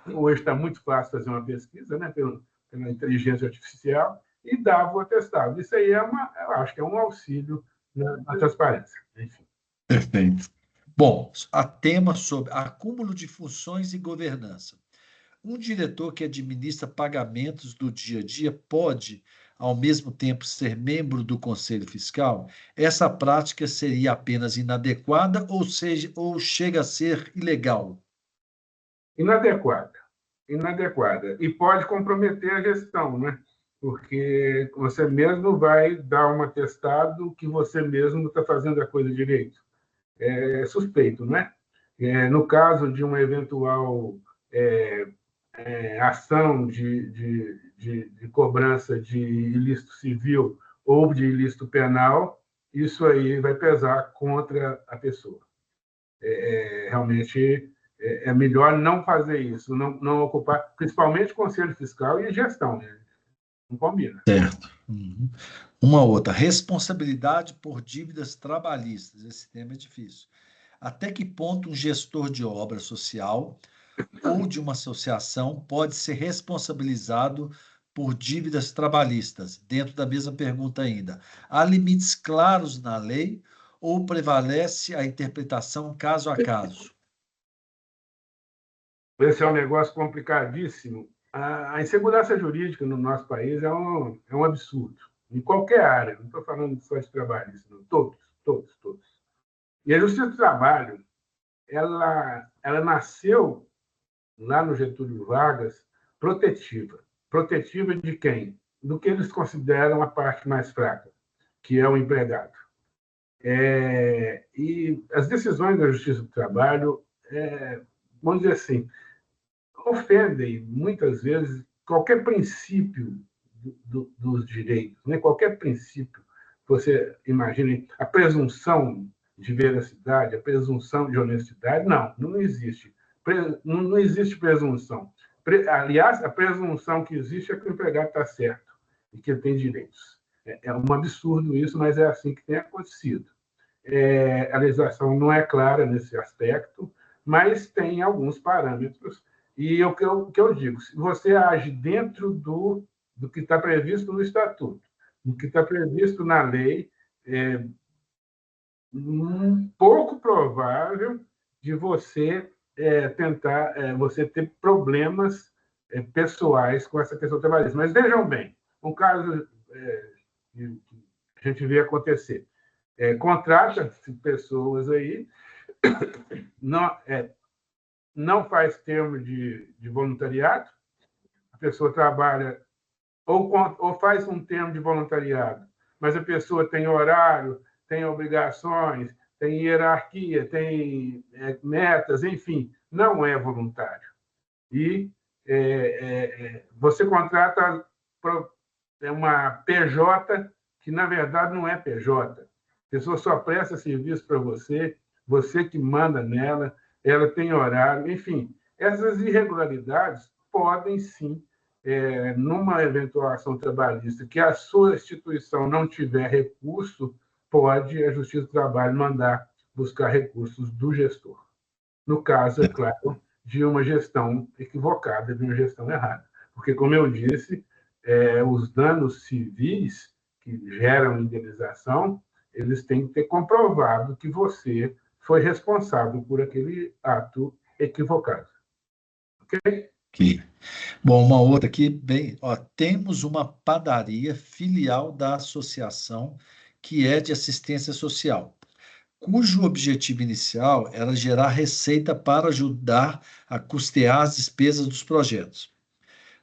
Hoje está muito fácil fazer uma pesquisa, né, pela inteligência artificial, e dava o atestado. Isso aí eu acho que é um auxílio na transparência. Enfim. Perfeito. Bom, a tema sobre acúmulo de funções e governança. Um diretor que administra pagamentos do dia a dia pode, ao mesmo tempo, ser membro do Conselho Fiscal? Essa prática seria apenas inadequada ou chega a ser ilegal? Inadequada. E pode comprometer a gestão, né? Porque você mesmo vai dar um atestado que você mesmo está fazendo a coisa direito. É suspeito, né? No caso de uma eventual ação de cobrança de ilícito civil ou de ilícito penal, isso aí vai pesar contra a pessoa. Realmente é melhor não fazer isso, não ocupar, principalmente Conselho Fiscal e gestão, né? Não combina. Certo. Uhum. Uma outra, responsabilidade por dívidas trabalhistas. Esse tema é difícil. Até que ponto um gestor de obra social ou de uma associação pode ser responsabilizado por dívidas trabalhistas? Dentro da mesma pergunta ainda. Há limites claros na lei ou prevalece a interpretação caso a caso? Esse é um negócio complicadíssimo. A insegurança jurídica no nosso país é um absurdo. Em qualquer área, não estou falando só de trabalhista, não. Todos. E a Justiça do Trabalho, ela nasceu lá no Getúlio Vargas protetiva. Protetiva de quem? Do que eles consideram a parte mais fraca, que é o empregado. E as decisões da Justiça do Trabalho, vamos dizer assim, ofendem, muitas vezes, qualquer princípio dos direitos, né? Qualquer princípio. Você imagine a presunção de veracidade, a presunção de honestidade. Não existe. Não existe presunção. Aliás, a presunção que existe é que o empregado está certo e que ele tem direitos. É um absurdo isso, mas é assim que tem acontecido. A legislação não é clara nesse aspecto, mas tem alguns parâmetros. E o que eu digo, se você age dentro do que está previsto no Estatuto, do que está previsto na lei, é pouco provável de você você ter problemas pessoais com essa questão trabalhista. Mas vejam bem, um caso a gente vê acontecer. Contrata-se pessoas aí, não faz termo de voluntariado, a pessoa trabalha ou faz um termo de voluntariado, mas a pessoa tem horário, tem obrigações, tem hierarquia, tem metas, enfim, não é voluntário. E você contrata uma PJ que, na verdade, não é PJ. A pessoa só presta serviço para você, você que manda nela, ela tem horário, enfim. Essas irregularidades podem, sim, numa eventual ação trabalhista, que a sua instituição não tiver recurso, pode a Justiça do Trabalho mandar buscar recursos do gestor. No caso, é claro, de uma gestão equivocada, de uma gestão errada. Porque, como eu disse, os danos civis que geram indenização, eles têm que ter comprovado que você foi responsável por aquele ato equivocado. Ok? Aqui. Bom, uma outra aqui, bem, ó, temos uma padaria filial da associação que é de assistência social, cujo objetivo inicial era gerar receita para ajudar a custear as despesas dos projetos.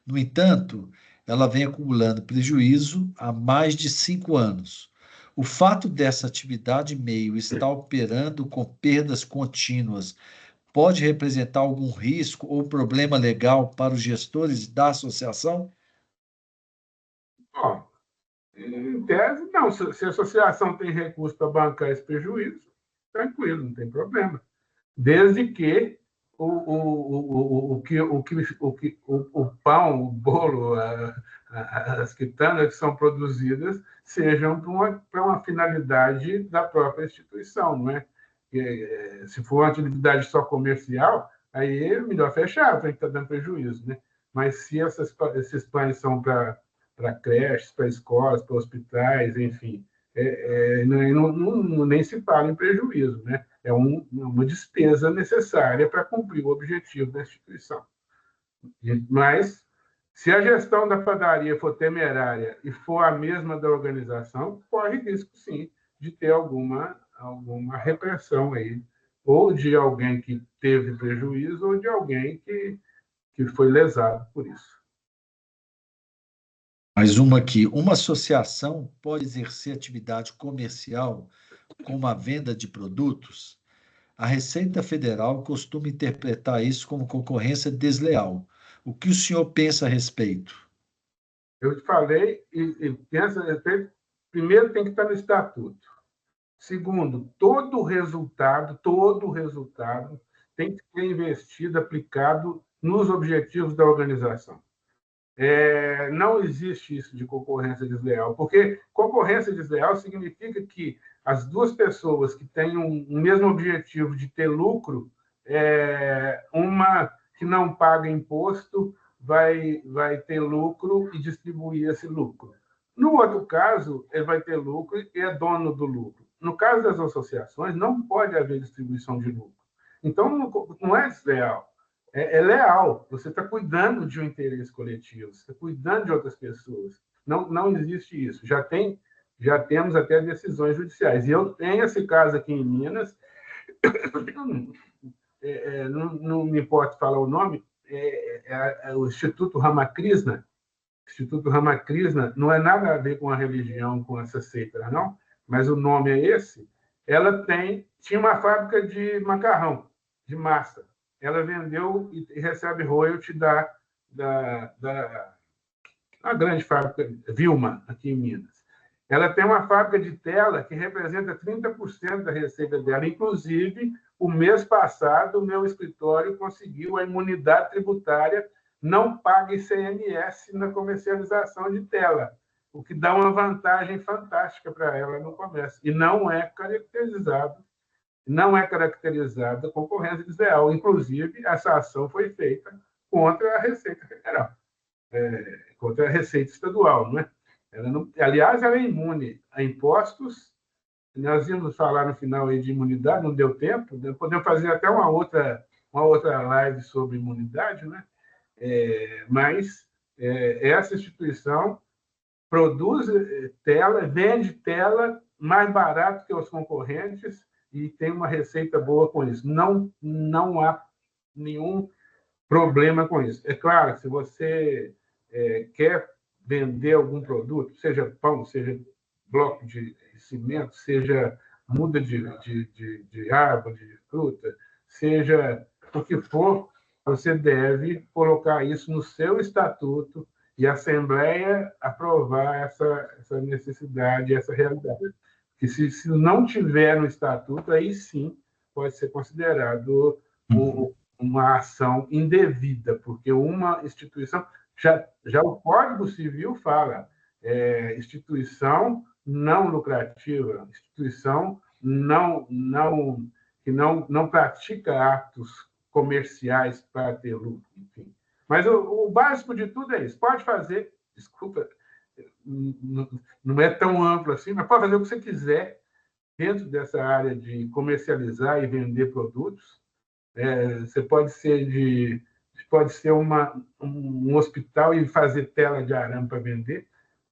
No entanto, ela vem acumulando prejuízo há mais de 5 anos. O fato dessa atividade meio estar operando com perdas contínuas pode representar algum risco ou problema legal para os gestores da associação? Ó, em tese, não. Se a associação tem recurso para bancar esse prejuízo, tranquilo, não tem problema. Desde que o pão, o bolo, as quitanas que são produzidas sejam para uma finalidade da própria instituição, não é? Se for uma atividade só comercial, aí é melhor fechar, para que está dando prejuízo, né? Mas se esses pães são para creches, para escolas, para hospitais, enfim, nem se fala em prejuízo, né? É uma despesa necessária para cumprir o objetivo da instituição. Mas, se a gestão da padaria for temerária e for a mesma da organização, corre risco, sim, de ter alguma repressão aí, ou de alguém que teve prejuízo, ou de alguém que foi lesado por isso. Mais uma aqui. Uma associação pode exercer atividade comercial como a venda de produtos? A Receita Federal costuma interpretar isso como concorrência desleal. O que o senhor pensa a respeito? Eu te falei e pensa a respeito. Primeiro, tem que estar no estatuto. Segundo, todo resultado tem que ser investido, aplicado nos objetivos da organização. Não existe isso de concorrência desleal, porque concorrência desleal significa que as duas pessoas que têm um mesmo objetivo de ter lucro, uma que não paga imposto vai ter lucro e distribuir esse lucro. No outro caso, ele vai ter lucro e é dono do lucro. No caso das associações, não pode haver distribuição de lucro. Então, não é desleal. É leal. Você está cuidando de um interesse coletivo, você está cuidando de outras pessoas. Não existe isso. Já temos até decisões judiciais. E eu tenho esse caso aqui em Minas, não me importa falar o nome, é o Instituto Ramakrishna. O Instituto Ramakrishna não é nada a ver com a religião, com essa seita, não, mas o nome é esse. Ela tinha uma fábrica de macarrão, de massa. Ela vendeu e recebe royalty da grande fábrica Vilma, aqui em Minas. Ela tem uma fábrica de tela que representa 30% da receita dela. Inclusive, o mês passado, o meu escritório conseguiu a imunidade tributária, não paga ICMS na comercialização de tela, o que dá uma vantagem fantástica para ela no comércio. E não é caracterizada concorrência desleal. Inclusive, essa ação foi feita contra a Receita Federal, contra a Receita Estadual, não é? Aliás, ela é imune a impostos. Nós íamos falar no final aí de imunidade, não deu tempo. Podemos fazer até uma outra live sobre imunidade, né? Mas essa instituição produz tela, vende tela mais barato que os concorrentes e tem uma receita boa com isso. Não há nenhum problema com isso. É claro, se você quer vender algum produto, seja pão, seja bloco de cimento, seja muda de árvore, de fruta, seja o que for, você deve colocar isso no seu estatuto e a Assembleia aprovar essa necessidade, essa realidade. Que se não tiver no estatuto, aí sim pode ser considerado uma ação indevida, porque uma instituição, já o Código Civil fala, instituição não lucrativa, instituição que não pratica atos comerciais para ter lucro, enfim. Mas o básico de tudo é isso. Pode fazer, desculpa, não é tão amplo assim, mas pode fazer o que você quiser dentro dessa área de comercializar e vender produtos. Você pode ser um hospital e fazer tela de arame para vender,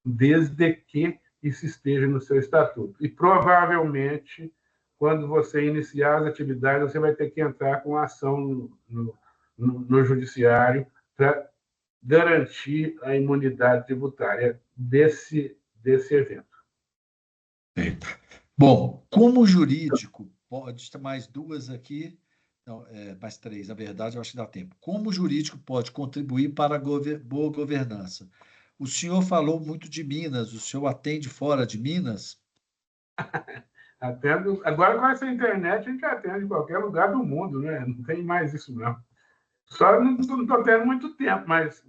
desde que isso esteja no seu estatuto. E provavelmente, quando você iniciar as atividades, você vai ter que entrar com ação no judiciário para garantir a imunidade tributária desse evento. Bom, como jurídico, pode ter mais duas aqui, não, mais três, na verdade, eu acho que dá tempo. Como jurídico pode contribuir para a boa governança? O senhor falou muito de Minas, o senhor atende fora de Minas? Atendo, agora, com essa internet, a gente atende em qualquer lugar do mundo, né? Não tem mais isso, não. Só não estou tendo muito tempo, mas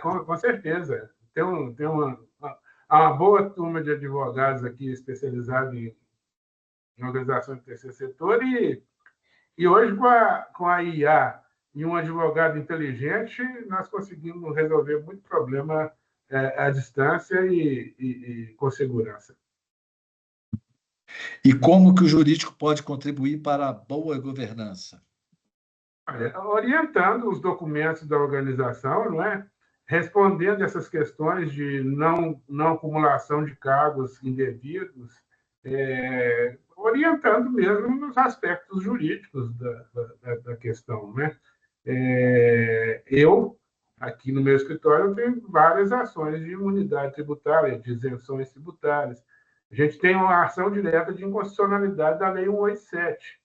com certeza. Tem uma boa turma de advogados aqui especializados em organização do terceiro setor e hoje, com a IA e um advogado inteligente, nós conseguimos resolver muito problema à distância e com segurança. E como que o jurídico pode contribuir para a boa governança? Orientando os documentos da organização, não é? Respondendo essas questões de não acumulação de cargos indevidos, orientando mesmo nos aspectos jurídicos da questão, né? Eu, aqui no meu escritório, tenho várias ações de imunidade tributária, de isenções tributárias. A gente tem uma ação direta de inconstitucionalidade da Lei 187.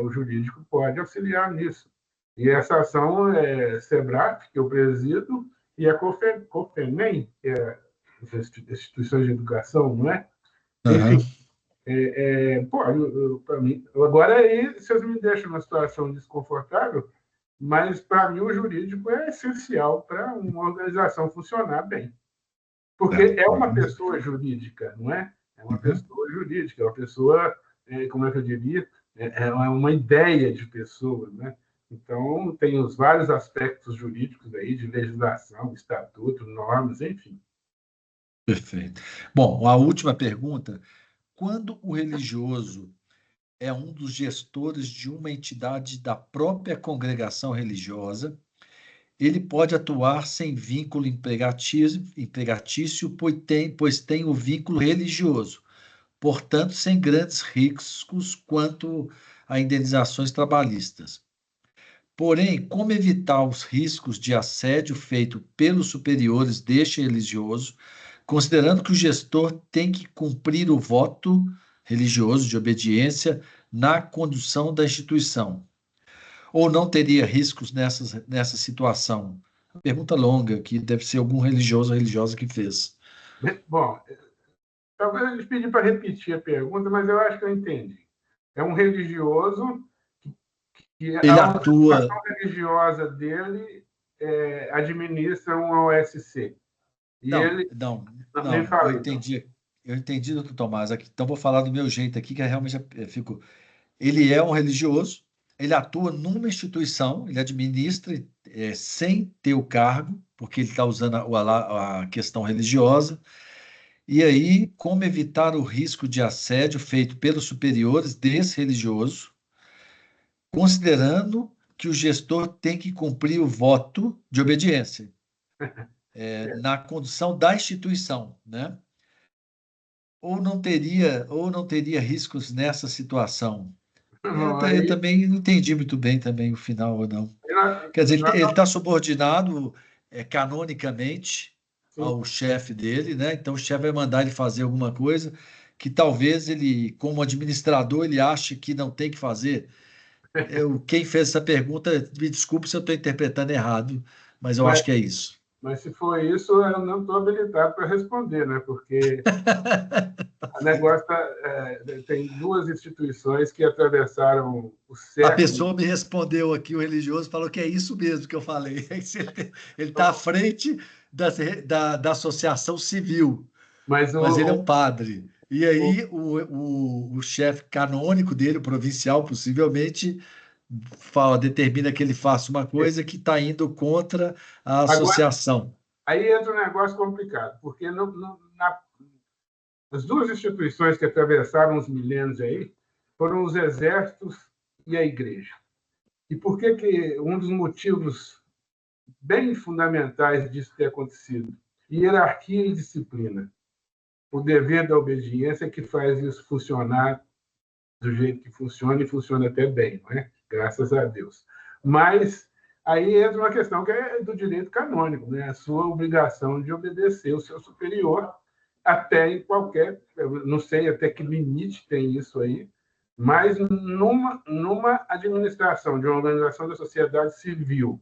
O jurídico pode auxiliar nisso. E essa ação é SEBRAP, que eu presido, e a COFENEM, que é as instituições de educação, não é? Enfim, para mim, agora aí vocês me deixam numa situação desconfortável, mas para mim o jurídico é essencial para uma organização funcionar bem. Porque é uma pessoa jurídica, não é? É uma pessoa jurídica, é uma pessoa, como é que eu diria? É uma ideia de pessoa, né? Então, tem os vários aspectos jurídicos aí, de legislação, estatuto, normas, enfim. Perfeito. Bom, a última pergunta. Quando o religioso é um dos gestores de uma entidade da própria congregação religiosa, ele pode atuar sem vínculo empregatício, pois tem o vínculo religioso, portanto, sem grandes riscos quanto a indenizações trabalhistas. Porém, como evitar os riscos de assédio feito pelos superiores deste religioso, considerando que o gestor tem que cumprir o voto religioso de obediência na condução da instituição? Ou não teria riscos nessa situação? Pergunta longa, que deve ser algum religioso ou religiosa que fez. Bom, talvez a gente pedir para repetir a pergunta, mas eu acho que eu entendi. É um religioso que ele a atua... organização religiosa dele administra um OSC. E não, eu entendi, doutor Tomás. Aqui, então, vou falar do meu jeito aqui, que realmente fico... Ele é um religioso, ele atua numa instituição, ele administra sem ter o cargo, porque ele está usando a questão religiosa. E aí, como evitar o risco de assédio feito pelos superiores desse religioso, considerando que o gestor tem que cumprir o voto de obediência. na condução da instituição, né? Ou não teria riscos nessa situação? Não, Eu aí, também não entendi muito bem também o final ou não. nós, Quer dizer, nós, ele está subordinado canonicamente sim, ao chefe dele, né? Então o chefe vai mandar ele fazer alguma coisa que talvez ele, como administrador, ele ache que não tem que fazer. Quem fez essa pergunta, me desculpe se eu estou interpretando errado, mas eu mas, acho que é isso. mas se for isso, eu não estou habilitado para responder, né? Porque o negócio tem duas instituições que atravessaram o A século. pessoa me respondeu aqui, o religioso falou que é isso mesmo que eu falei. Ele está à frente da associação civil, Mas mas ele é o, um padre. E o, aí o chefe canônico dele, o provincial, possivelmente, determina que ele faça uma coisa que está indo contra a agora, associação. aí entra um negócio complicado, porque as duas instituições que atravessaram os milênios aí foram os exércitos e a igreja. E por que um dos motivos bem fundamentais disso ter acontecido? Hierarquia e disciplina. O dever da obediência é que faz isso funcionar do jeito que funciona, e funciona até bem, não é? Graças a Deus. Mas aí entra uma questão que é do direito canônico, né? A sua obrigação de obedecer o seu superior até em qualquer, não sei até que limite tem isso aí, mas numa administração de uma organização da sociedade civil,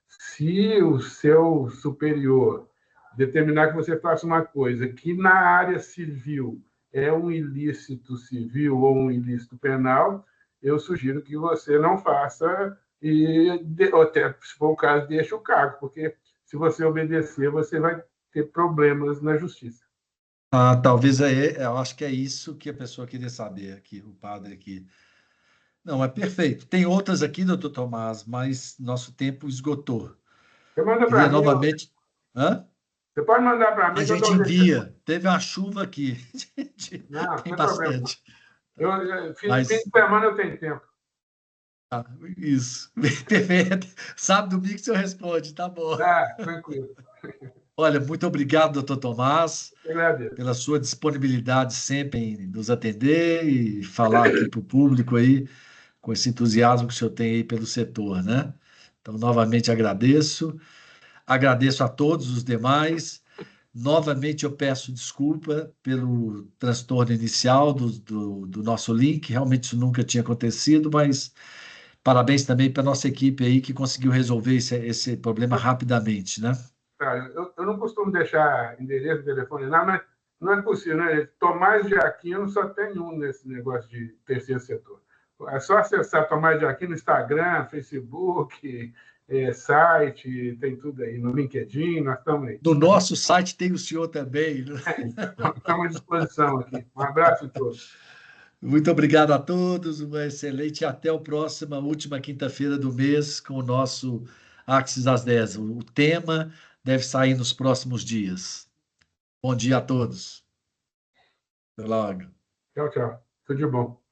se o seu superior determinar que você faça uma coisa que na área civil é um ilícito civil ou um ilícito penal, eu sugiro que você não faça e, até se for o caso, deixe o cargo, porque se você obedecer, você vai ter problemas na justiça. Talvez eu acho que é isso que a pessoa queria saber aqui, o padre aqui. Não, é perfeito. Tem outras aqui, doutor Tomás, mas nosso tempo esgotou. Você manda para Queria mim, novamente. Hã? você pode mandar para A mim que eu gente dou um jeito. envia. Teve uma chuva aqui. Não, não Tem tem problema. bastante. Fim de Mas, semana eu tenho tempo. isso. Perfeito. Sábado, domingo, você responde. Tá bom. Tranquilo. Olha, muito obrigado, doutor Tomás, Eu agradeço. pela sua disponibilidade sempre em nos atender e falar aqui para o público aí, com esse entusiasmo que o senhor tem aí pelo setor, né? Então, novamente agradeço. Agradeço a todos os demais. Novamente, eu peço desculpa pelo transtorno inicial do nosso link. Realmente isso nunca tinha acontecido, mas parabéns também para a nossa equipe aí que conseguiu resolver esse problema rapidamente, né? Eu não costumo deixar endereço, telefone, nada, mas não é possível, né? Tomás de Aquino só tem um nesse negócio de terceiro setor. É só acessar Tomás de Aquino no Instagram, Facebook, site, tem tudo aí. No LinkedIn, nós estamos aí. No nosso site tem o senhor também, né? Estamos à disposição aqui. Um abraço a todos. Muito obrigado a todos, uma excelente e até a próxima, última quinta-feira do mês, com o nosso Axis às 10. O tema deve sair nos próximos dias. Bom dia a todos. Até logo. Tchau, tchau. Tudo de bom.